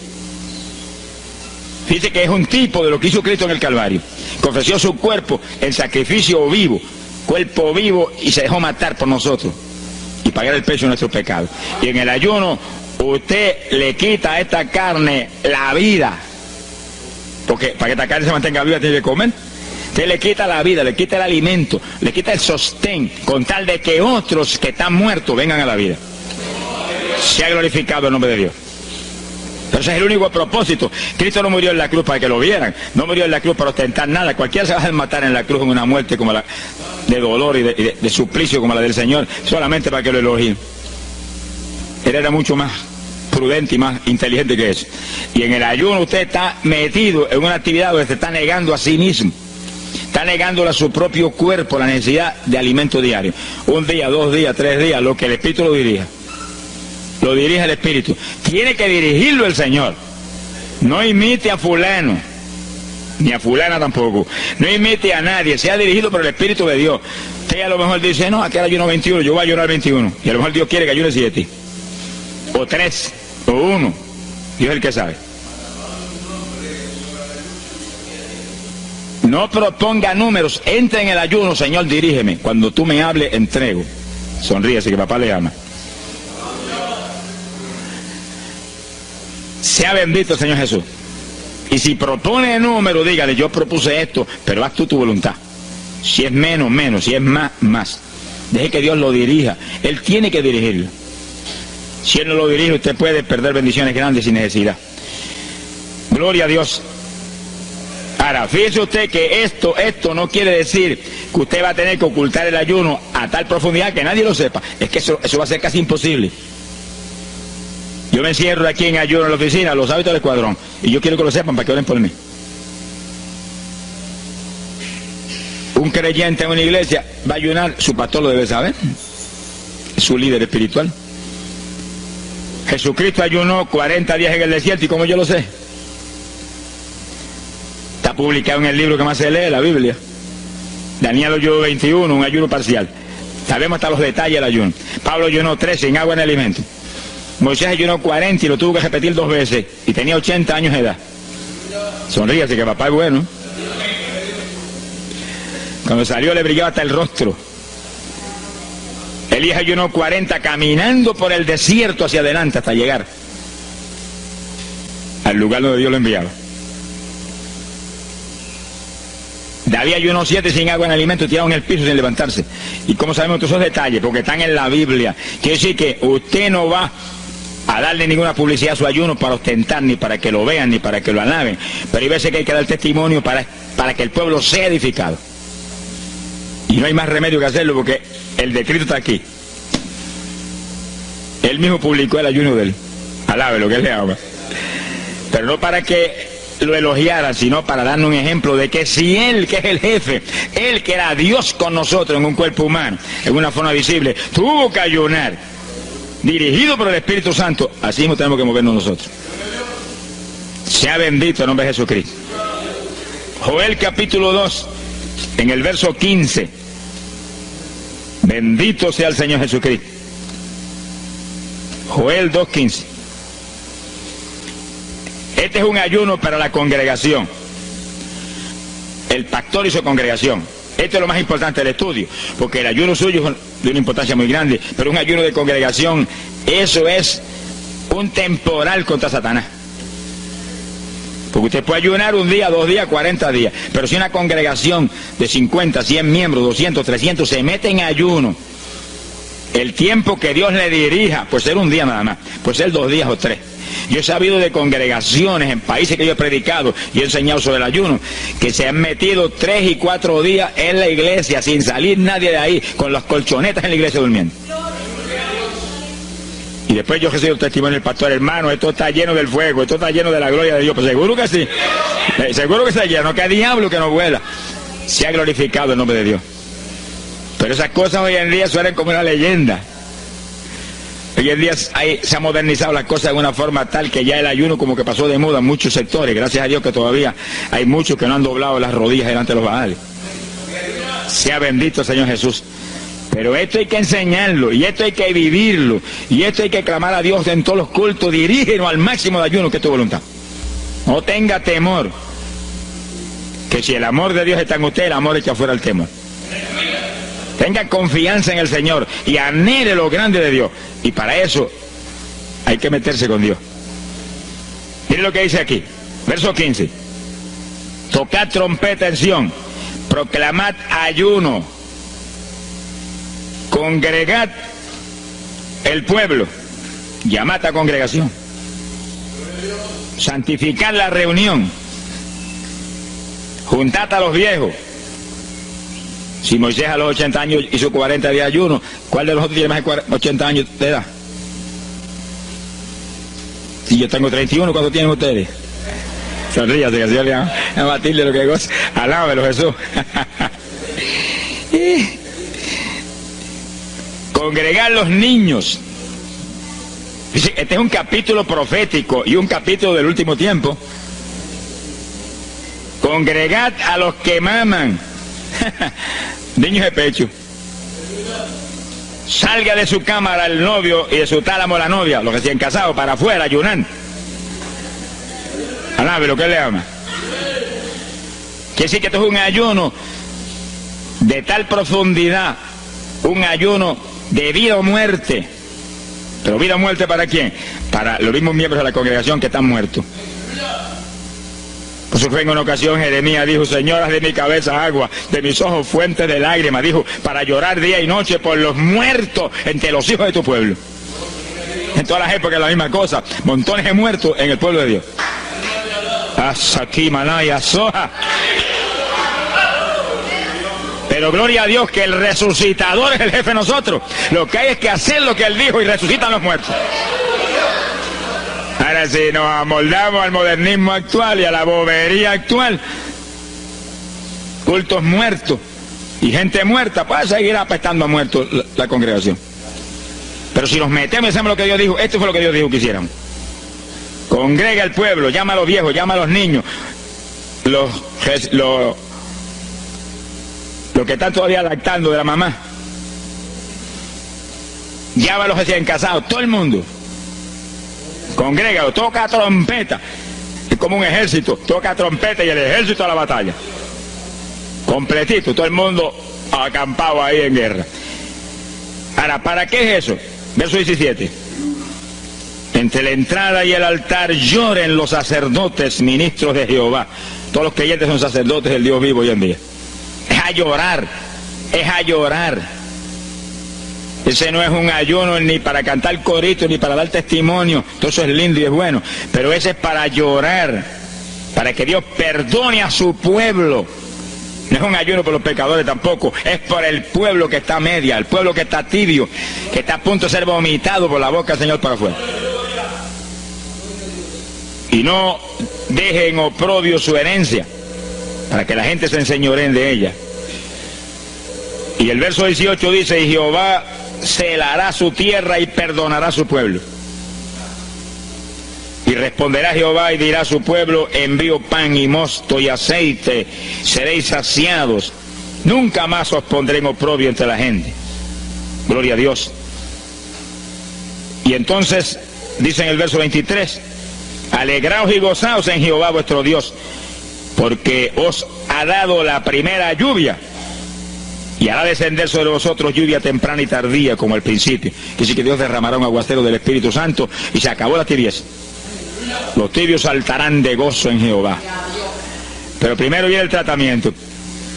Fíjese que es un tipo de lo que hizo Cristo en el Calvario, que ofreció su cuerpo en sacrificio vivo, cuerpo vivo, y se dejó matar por nosotros y pagar el precio de nuestros pecados. Y en el ayuno usted le quita a esta carne la vida, porque para que esta carne se mantenga viva tiene que comer. Usted le quita la vida, le quita el alimento, le quita el sostén, con tal de que otros que están muertos vengan a la vida. Se ha glorificado el nombre de Dios. Pero ese es el único propósito. Cristo no murió en la cruz para que lo vieran, no murió en la cruz para ostentar nada. Cualquiera se va a matar en la cruz en una muerte como la de dolor y de suplicio como la del Señor, solamente para que lo elogien. Él era mucho más prudente y más inteligente que eso. Y en el ayuno usted está metido en una actividad donde se está negando a sí mismo. Está negándole a su propio cuerpo la necesidad de alimento diario. Un día, 2 días, 3 días, lo que el Espíritu lo dirija. Lo dirige el Espíritu. Tiene que dirigirlo el Señor. No imite a fulano, ni a fulana tampoco. No imite a nadie, sea dirigido por el Espíritu de Dios. Usted a lo mejor dice, no, aquí ayuno 21, yo voy a ayunar 21. Y a lo mejor Dios quiere que ayune 7. O 3, o 1. Dios es el que sabe. No proponga números, entre en el ayuno, Señor, dirígeme. Cuando tú me hables, entrego. Sonríese que papá le ama. Sea bendito el Señor Jesús. Y si propone número, dígale, yo propuse esto, pero haz tú tu voluntad. Si es menos, menos, si es más, más. Deje que Dios lo dirija. Él tiene que dirigirlo. Si Él no lo dirige, usted puede perder bendiciones grandes sin necesidad. Gloria a Dios. Ahora, fíjese usted que esto no quiere decir que usted va a tener que ocultar el ayuno a tal profundidad que nadie lo sepa. Es que eso va a ser casi imposible. Yo me encierro aquí en ayuno en la oficina, los hábitos del escuadrón, y yo quiero que lo sepan para que oren por mí. Un creyente en una iglesia va a ayunar, su pastor lo debe saber, es su líder espiritual. Jesucristo ayunó 40 días en el desierto, ¿y cómo yo lo sé? Está publicado en el libro que más se lee, la Biblia. Daniel ayunó 21, un ayuno parcial. Sabemos hasta los detalles del ayuno. Pablo ayunó 13 sin agua en alimento. Moisés ayunó 40 y lo tuvo que repetir 2 veces. Y tenía 80 años de edad. Sonríase que papá es bueno. Cuando salió le brillaba hasta el rostro. Elías ayunó 40 caminando por el desierto hacia adelante hasta llegar al lugar donde Dios lo enviaba. David ayunó 7 sin agua en alimento, tirado en el piso sin levantarse. ¿Y cómo sabemos todos esos detalles? Porque están en la Biblia. Quiere decir que usted no va a darle ninguna publicidad a su ayuno para ostentar, ni para que lo vean, ni para que lo alaben. Pero hay veces que hay que dar testimonio para que el pueblo sea edificado. Y no hay más remedio que hacerlo porque el decreto está aquí. Él mismo publicó el ayuno de él. Alabe lo que él le ama. Pero no para que lo elogiaran, sino para darnos un ejemplo de que si Él, que es el jefe, Él que era Dios con nosotros en un cuerpo humano, en una forma visible, tuvo que ayunar, dirigido por el Espíritu Santo, así mismo tenemos que movernos nosotros. Sea bendito el nombre de Jesucristo. Joel capítulo 2, en el verso 15. Bendito sea el Señor Jesucristo. Joel 2:15. Este es un ayuno para la congregación. El pastor y su congregación. Esto es lo más importante del estudio, porque el ayuno suyo es de una importancia muy grande, pero un ayuno de congregación, eso es un temporal contra Satanás. Porque usted puede ayunar 1 día, 2 días, 40 días, pero si una congregación de 50, 100 miembros, 200, 300 se mete en ayuno, el tiempo que Dios le dirija, puede ser 1 día nada más, puede ser 2 días o 3. Yo he sabido de congregaciones en países que yo he predicado y he enseñado sobre el ayuno, que se han metido 3 y 4 días en la iglesia sin salir nadie de ahí, con las colchonetas en la iglesia durmiendo. Y después yo recibo el testimonio del pastor, hermano, esto está lleno del fuego, esto está lleno de la gloria de Dios. Pues seguro que sí, seguro que está lleno, que diablo que no vuela. Se ha glorificado el nombre de Dios. Pero esas cosas hoy en día suenan como una leyenda. Hoy en día se han modernizado las cosas de una forma tal que ya el ayuno como que pasó de moda en muchos sectores. Gracias a Dios que todavía hay muchos que no han doblado las rodillas delante de los baales. Sea bendito el Señor Jesús. Pero esto hay que enseñarlo, y esto hay que vivirlo, y esto hay que clamar a Dios en todos los cultos. Dirígenos al máximo de ayuno que es tu voluntad. No tenga temor, que si el amor de Dios está en usted, el amor echa fuera el temor. Tenga confianza en el Señor y anhele lo grande de Dios. Y para eso hay que meterse con Dios. Miren lo que dice aquí, verso 15. Tocad trompeta en Sión, proclamad ayuno, congregad el pueblo, llamad a congregación, santificad la reunión, juntad a los viejos. Si Moisés a los 80 años hizo 40 días de ayuno, ¿cuál de nosotros tiene más de 80 años de edad? Si yo tengo 31, ¿cuánto tienen ustedes? Sonríase, que el Señor le va a batirle lo que goza. Alábelo, Jesús. Congregar los niños. Este es un capítulo profético y un capítulo del último tiempo. Congregad a los que maman. Niños de pecho. Salga de su cámara el novio y de su tálamo la novia, los recién casados, para afuera, ayunando. Alabe lo que él le ama. Quiere decir que esto es un ayuno de tal profundidad, un ayuno de vida o muerte. Pero vida o muerte ¿para quién? Para los mismos miembros de la congregación que están muertos. Por eso fue en una ocasión Jeremías dijo: Señor, haz de mi cabeza agua, de mis ojos fuentes de lágrimas, dijo, para llorar día y noche por los muertos entre los hijos de tu pueblo. En todas las épocas la misma cosa, montones de muertos en el pueblo de Dios. Asaki Manaya Soja. Pero gloria a Dios que el resucitador es el jefe de nosotros. Lo que hay es que hacer lo que él dijo y resucitan los muertos. Ahora, si nos amoldamos al modernismo actual y a la bobería actual, cultos muertos y gente muerta, puede seguir apestando a muertos la congregación. Pero si nos metemos y hacemos lo que Dios dijo, esto fue lo que Dios dijo que hiciéramos. Congrega al pueblo, llama a los viejos, llama a los niños, los que están todavía lactando de la mamá, llama a los recién casados, todo el mundo. Congrégalo, toca trompeta. Es como un ejército, toca trompeta y el ejército a la batalla. Completito, todo el mundo acampado ahí en guerra. Ahora, ¿para qué es eso? Verso 17. Entre la entrada y el altar lloren los sacerdotes, ministros de Jehová. Todos los creyentes son sacerdotes del Dios vivo hoy en día. Es a llorar, es a llorar. Ese no es un ayuno ni para cantar corito, ni para dar testimonio. Todo eso es lindo y es bueno. Pero ese es para llorar, para que Dios perdone a su pueblo. No es un ayuno por los pecadores tampoco. Es por el pueblo que está a media, el pueblo que está tibio, que está a punto de ser vomitado por la boca del Señor para afuera. Y no dejen oprobio su herencia, para que la gente se enseñoreen de ella. Y el verso 18 dice: y Jehová celará su tierra y perdonará a su pueblo. Y responderá Jehová y dirá a su pueblo: envío pan y mosto y aceite, seréis saciados, nunca más os pondré en oprobio entre la gente. Gloria a Dios. Y entonces dice en el verso 23: alegraos y gozaos en Jehová vuestro Dios, porque os ha dado la primera lluvia, y hará descender sobre vosotros lluvia temprana y tardía como al principio. Que sí, que Dios derramará un aguacero del Espíritu Santo y se acabó la tibieza. Los tibios saltarán de gozo en Jehová. Pero primero viene el tratamiento.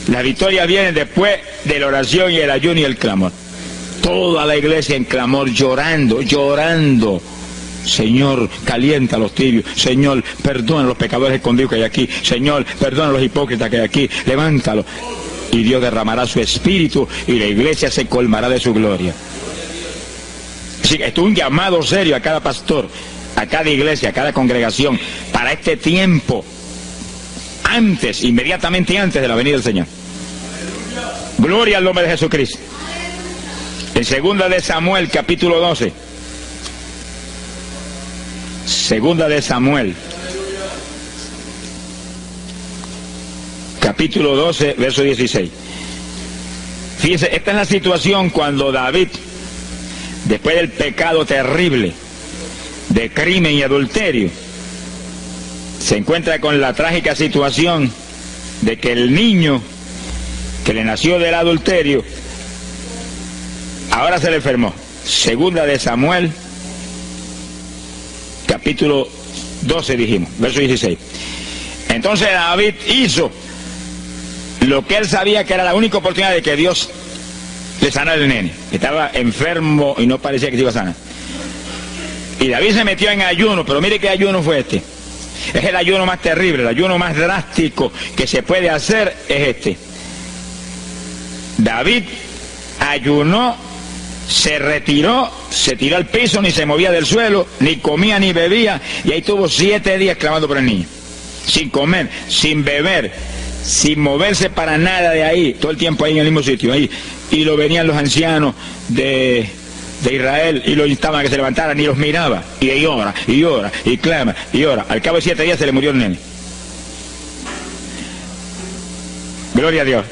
Las victorias vienen después de la oración y el ayuno y el clamor. Toda la iglesia en clamor, llorando, llorando. Señor, calienta a los tibios. Señor, perdona a los pecadores escondidos que hay aquí. Señor, perdona a los hipócritas que hay aquí. Levántalos. Y Dios derramará su espíritu y la iglesia se colmará de su gloria. Así que esto es un llamado serio a cada pastor, a cada iglesia, a cada congregación, para este tiempo, antes, inmediatamente antes de la venida del Señor. Gloria al nombre de Jesucristo. En segunda de Samuel, capítulo 12. Segunda de Samuel, capítulo 12, verso 16. Fíjense, esta es la situación cuando David, después del pecado terrible de crimen y adulterio, se encuentra con la trágica situación de que el niño que le nació del adulterio ahora se le enfermó. Segunda de Samuel, capítulo 12 dijimos, verso 16. Entonces David hizo lo que él sabía que era la única oportunidad de que Dios le sanara al nene. Estaba enfermo y no parecía que se iba a sanar. Y David se metió en ayuno, pero mire qué ayuno fue este. Es el ayuno más terrible, el ayuno más drástico que se puede hacer es este. David ayunó se retiró, se tiró al piso, ni se movía del suelo, ni comía ni bebía, y ahí tuvo 7 días clamando por el niño, sin comer, sin beber, sin moverse para nada de ahí, todo el tiempo ahí en el mismo sitio, ahí. Y lo venían los ancianos de Israel y lo instaban a que se levantara, ni los miraba, y llora, y clama, y ora. Al cabo de 7 días se le murió el nene. Gloria a Dios.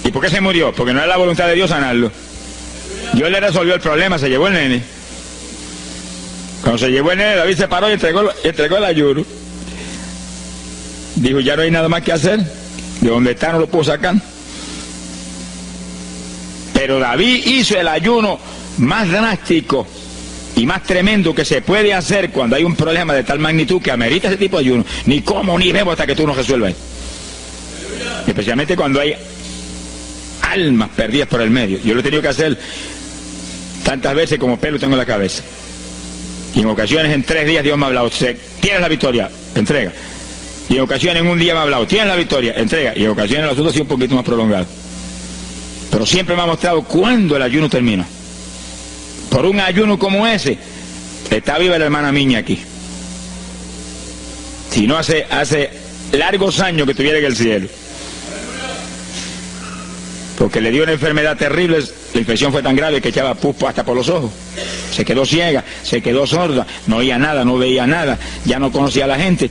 ¿Y por qué se murió? Porque no era la voluntad de Dios sanarlo. Dios le resolvió el problema, se llevó el nene. Cuando se llevó el nene, David se paró y entregó el ayuno. Dijo, ya no hay nada más que hacer. De donde está no lo puedo sacar. Pero David hizo el ayuno más drástico y más tremendo que se puede hacer cuando hay un problema de tal magnitud que amerita ese tipo de ayuno. Ni como ni bebo hasta que tú no resuelvas. Especialmente cuando hay almas perdidas por el medio. Yo lo he tenido que hacer tantas veces como pelo tengo en la cabeza. Y en ocasiones en 3 días Dios me ha hablado, tienes la victoria, entrega. Y en ocasiones en un día me ha hablado, tienes la victoria, entrega. Y en ocasiones el asunto ha sido un poquito más prolongado. Pero siempre me ha mostrado cuándo el ayuno termina. Por un ayuno como ese, está viva la hermana Miña aquí. Si no hace largos años que estuviera en el cielo. Porque le dio una enfermedad terrible, la infección fue tan grave que echaba pus hasta por los ojos. Se quedó ciega, se quedó sorda, no oía nada, no veía nada, ya no conocía a la gente.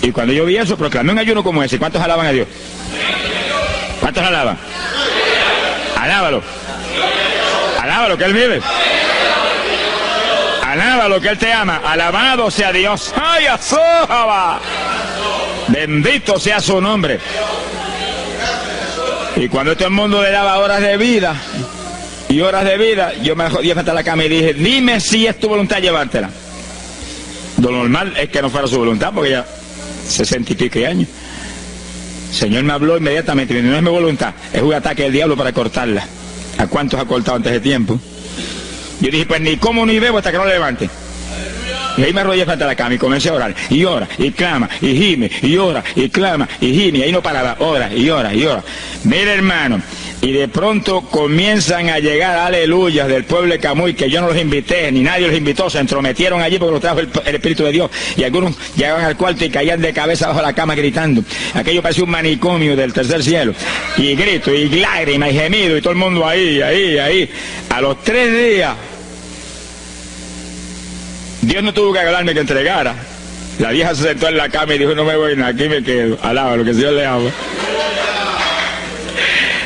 Y cuando yo vi eso, proclamé un ayuno como ese. ¿Cuántos alaban a Dios? ¿Cuántos alaban? Alábalo. Alábalo, que Él vive. Alábalo, que Él te ama. Alabado sea Dios. ¡Ay, azójaba! Bendito sea su nombre. Y cuando todo el mundo le daba horas de vida, yo me jodía frente a la cama y dije, dime si es tu voluntad llevártela. Lo normal es que no fuera su voluntad, porque ya 60 y pico años. El Señor me habló inmediatamente, no es mi voluntad, es un ataque del diablo para cortarla. ¿A cuántos ha cortado antes de tiempo? Yo dije, pues ni como ni bebo hasta que no la levante. Y ahí me arrodillé frente a la cama y comencé a orar. Y ora, y clama, y gime, y ora, y clama, y gime. Y ahí no paraba, ora, y ora, y ora. Mira, hermano, y de pronto comienzan a llegar aleluyas del pueblo de Camuy, que yo no los invité, ni nadie los invitó, se entrometieron allí porque los trajo el Espíritu de Dios. Y algunos llegaban al cuarto y caían de cabeza bajo la cama gritando. Aquello parecía un manicomio del tercer cielo. Y grito, y lágrimas, y gemido, y todo el mundo ahí. A los 3 días... Dios no tuvo que hablarme que entregara. La vieja se sentó en la cama y dijo, no me voy, aquí me quedo. Alaba lo que el Señor le ama.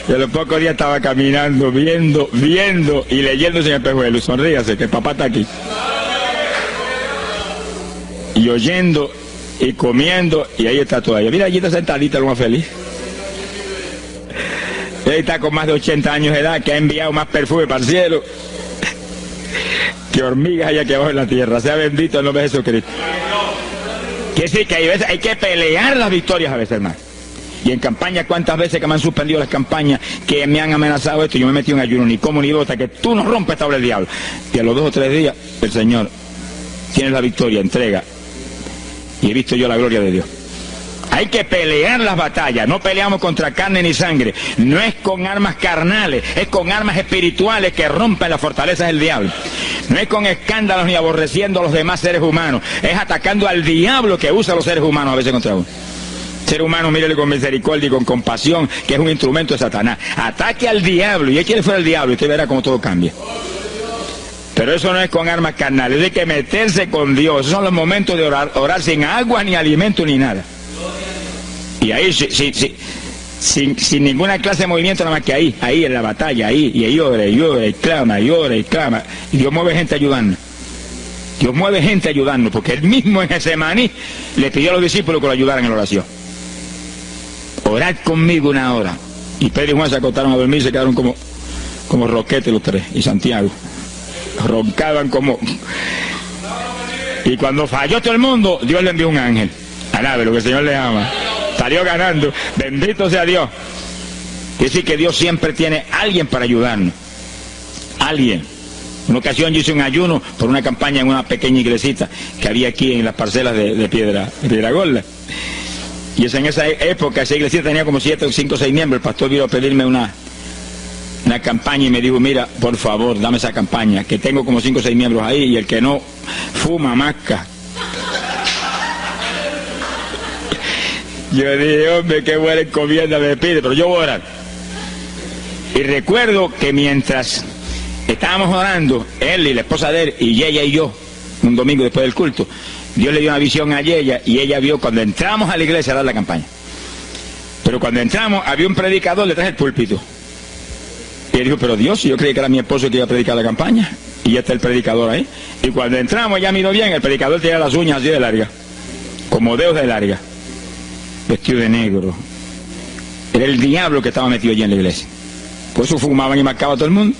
Y a los pocos días estaba caminando, viendo y leyéndose en el espejuelo. Sonríase, que el papá está aquí. Y oyendo y comiendo, y ahí está todavía. Mira, allí está sentadita, lo más feliz. Ella está con más de 80 años de edad, que ha enviado más perfume para el cielo que hormigas hay aquí abajo en la tierra. Sea bendito el nombre de Jesucristo. Quiere decir que hay que pelear las victorias a veces, hermano. Y en campaña, ¿cuántas veces que me han suspendido las campañas, que me han amenazado esto? Yo me metí en ayuno, ni como ni bebo, hasta que tú no rompes esta obra del diablo. Y a los 2 o 3 días, el Señor tiene la victoria, entrega. Y he visto yo la gloria de Dios. Hay que pelear las batallas, no peleamos contra carne ni sangre, no es con armas carnales, es con armas espirituales que rompen las fortalezas del diablo. No es con escándalos ni aborreciendo a los demás seres humanos, es atacando al diablo que usa a los seres humanos a veces contra uno. Ser humano, mírele con misericordia y con compasión, que es un instrumento de Satanás. Ataque al diablo y échale fuera al diablo y usted verá cómo todo cambia. Pero eso no es con armas carnales, hay que meterse con Dios. Esos son los momentos de orar sin agua, ni alimento, ni nada. Y ahí, sin ninguna clase de movimiento, nada más que ahí en la batalla, y ahí ora, y clama, y Dios mueve gente ayudando. Dios mueve gente ayudando, porque él mismo en Getsemaní le pidió a los discípulos que lo ayudaran en la oración. Orad conmigo 1 hora. Y Pedro y Juan se acostaron a dormir y se quedaron como roquetes los 3, y Santiago. Roncaban como... Y cuando falló todo el mundo, Dios le envió un ángel. Alabe lo que el Señor le ama. Salió ganando, bendito sea Dios. Quiere decir que Dios siempre tiene alguien para ayudarnos. Alguien. Una ocasión yo hice un ayuno por una campaña en una pequeña iglesita que había aquí en las parcelas de Piedra Gorda. Y en esa época esa iglesita tenía como 7, 5, 6 miembros. El pastor vino a pedirme una campaña y me dijo, mira, por favor, dame esa campaña, que tengo como 5 o 6 miembros ahí y el que no fuma masca. Yo dije, hombre, qué buena encomienda me pide, pero yo voy a orar. Y recuerdo que mientras estábamos orando, él y la esposa de él, y ella y yo, un domingo después del culto, Dios le dio una visión a ella y ella vio cuando entramos a la iglesia a dar la campaña. Pero cuando entramos había un predicador detrás del púlpito. Y él dijo, pero Dios, yo creí que era mi esposo que iba a predicar la campaña. Y ya está el predicador ahí. Y cuando entramos, ella miró bien, el predicador tenía las uñas así de larga, como dedos de larga, vestido de negro. Era el diablo que estaba metido allí en la iglesia. Por eso fumaban y marcaban a todo el mundo.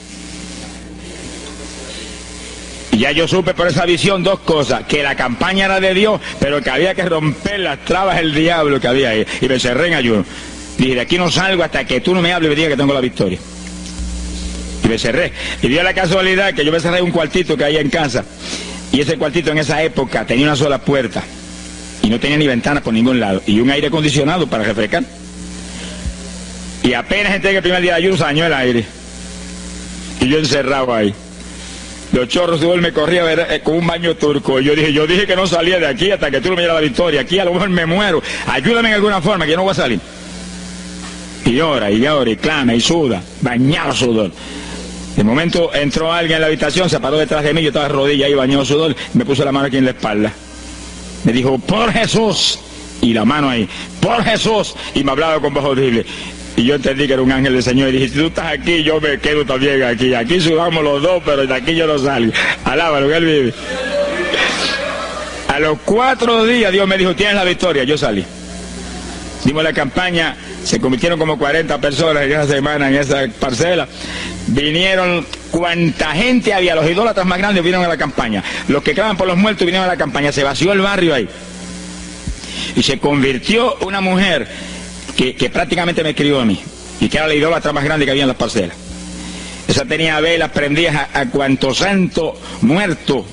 Y ya yo supe por esa visión 2 cosas, que la campaña era de Dios, pero que había que romper las trabas del diablo que había ahí. Y me cerré en ayuno. Dije, de aquí no salgo hasta que tú no me hables y me digas que tengo la victoria. Y me cerré. Y dio la casualidad que yo me cerré en un cuartito que había en casa. Y ese cuartito en esa época tenía una sola puerta. Y no tenía ni ventanas por ningún lado. Y un aire acondicionado para refrescar. Y apenas entré en el primer día de ayuno, se dañó el aire. Y yo encerrado ahí. Los chorros de me corría con un baño turco. Y yo dije que no salía de aquí hasta que tú no me dieras la victoria. Aquí a lo mejor me muero. Ayúdame en alguna forma, que yo no voy a salir. Y llora, y clama, y suda. Bañado sudor. De momento entró alguien en la habitación, se paró detrás de mí, yo estaba de rodillas ahí bañado sudor, me puso la mano aquí en la espalda. Me dijo, por Jesús. Y la mano ahí, por Jesús. Y me hablaba con voz audible. Y yo entendí que era un ángel del Señor. Y dije, si tú estás aquí, yo me quedo también aquí. Aquí sudamos los dos, pero de aquí yo no salgo. Alábalo, que él vive. A los 4 días Dios me dijo, tienes la victoria. Yo salí. Dimos la campaña, se convirtieron como 40 personas en esa semana, en esa parcela. Vinieron cuanta gente había, los idólatras más grandes vinieron a la campaña. Los que claman por los muertos vinieron a la campaña. Se vació el barrio ahí. Y se convirtió una mujer que prácticamente me crió a mí, y que era la idólatra más grande que había en las parcelas. Esa tenía velas prendidas a cuanto santo muerto,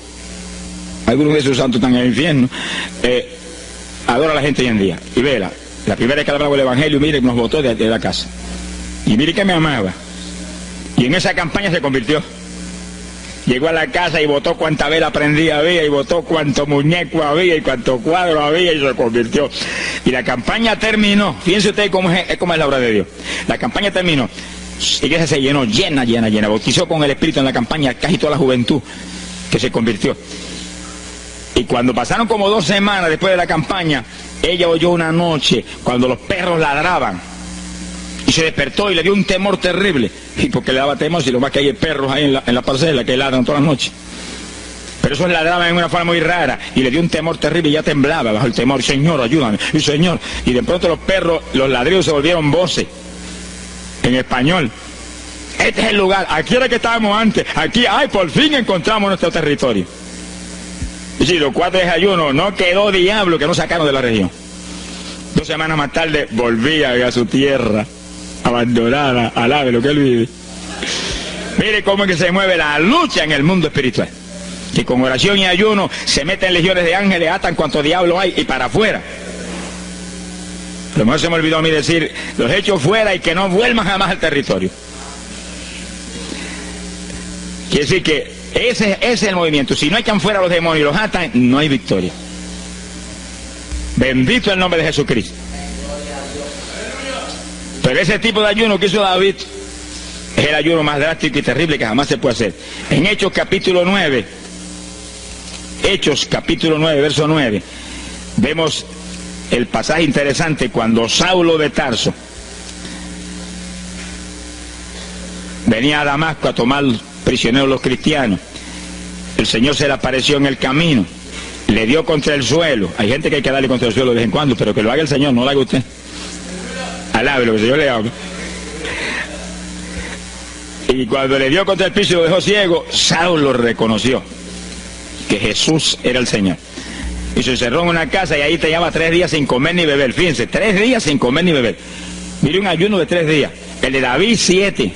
algunos de esos santos están en el infierno, adora a la gente hoy en día. Y vela, la primera vez que hablaba el evangelio, mire, nos botó de la casa. Y mire que me amaba. Y en esa campaña se convirtió. Llegó a la casa y botó cuanta vela prendida había, y botó cuanto muñeco había, y cuanto cuadro había, y se convirtió. Y la campaña terminó. Fíjense ustedes cómo es la obra de Dios. La campaña terminó. La iglesia se llenó, llena. Bautizó con el Espíritu en la campaña casi toda la juventud que se convirtió. Y cuando pasaron como 2 semanas después de la campaña, ella oyó una noche cuando los perros ladraban. Y se despertó y le dio un temor terrible. Y porque le daba temor, si lo más que hay perros ahí en la parcela que ladran todas las noches. Pero esos ladraban en una forma muy rara. Y le dio un temor terrible y ya temblaba bajo el temor. Señor, ayúdame. Y Señor. Y de pronto los perros, los ladridos se volvieron voces. En español. Este es el lugar. Aquí era que estábamos antes. Aquí, ay, por fin encontramos nuestro territorio. Y si los 4 días de ayuno, no quedó diablo que no sacaron de la región. 2 semanas más tarde volvía a su tierra abandonada, alabe lo que él vive. Mire cómo es que se mueve la lucha en el mundo espiritual. Que con oración y ayuno se meten legiones de ángeles, atan cuanto diablo hay y para afuera. A lo mejor se me olvidó a mí decir, los echo fuera y que no vuelvan jamás al territorio. Quiere decir que ese es el movimiento. Si no echan fuera los demonios y los atan, no hay victoria. Bendito el nombre de Jesucristo. Pero ese tipo de ayuno que hizo David es el ayuno más drástico y terrible que jamás se puede hacer. En Hechos capítulo 9, verso 9, vemos el pasaje interesante cuando Saulo de Tarso venía a Damasco a tomar prisioneros los cristianos. El Señor se le apareció en el camino, le dio contra el suelo. Hay gente que hay que darle contra el suelo de vez en cuando, pero que lo haga el Señor, no lo haga usted. Alabe lo que el Señor le haga. Y cuando le dio contra el piso y lo dejó ciego, Saulo reconoció que Jesús era el Señor. Y se encerró en una casa y ahí te llevaba 3 días sin comer ni beber. Fíjense, 3 días sin comer ni beber. Mire, un ayuno de 3 días. El de David, 7.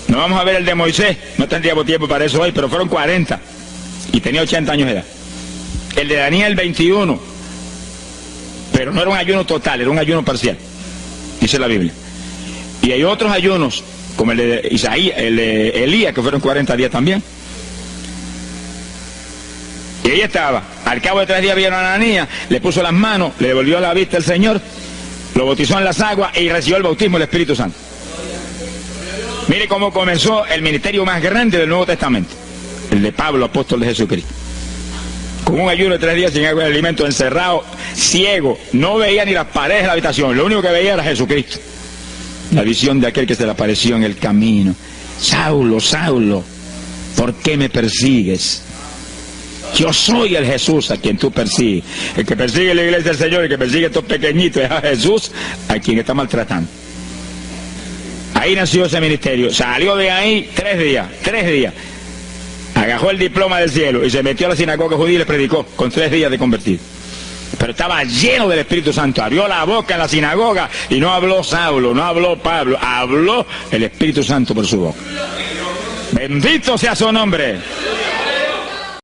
No vamos a ver el de Moisés, no tendríamos tiempo para eso hoy, pero fueron 40. Y tenía 80 años de edad. El de Daniel, 21. Pero no era un ayuno total, era un ayuno parcial. Dice la Biblia. Y hay otros ayunos como el de Isaías, el de Elías, que fueron 40 días también. Y ahí estaba. Al cabo de 3 días vieron a Ananías, le puso las manos, le devolvió la vista al Señor, lo bautizó en las aguas y recibió el bautismo del Espíritu Santo. Mire cómo comenzó el ministerio más grande del Nuevo Testamento, el de Pablo, apóstol de Jesucristo. Con un ayuno de 3 días sin agua y alimento, encerrado, ciego, no veía ni las paredes de la habitación, lo único que veía era Jesucristo. La visión de aquel que se le apareció en el camino. Saulo, Saulo, ¿por qué me persigues? Yo soy el Jesús a quien tú persigues. El que persigue la iglesia del Señor, el que persigue a estos pequeñitos es a Jesús a quien está maltratando. Ahí nació ese ministerio. Salió de ahí 3 días. Agarró el diploma del cielo y se metió a la sinagoga judía y les predicó con 3 días de convertido. Pero estaba lleno del Espíritu Santo. Abrió la boca en la sinagoga y no habló Saulo, no habló Pablo, habló el Espíritu Santo por su boca. Bendito sea su nombre.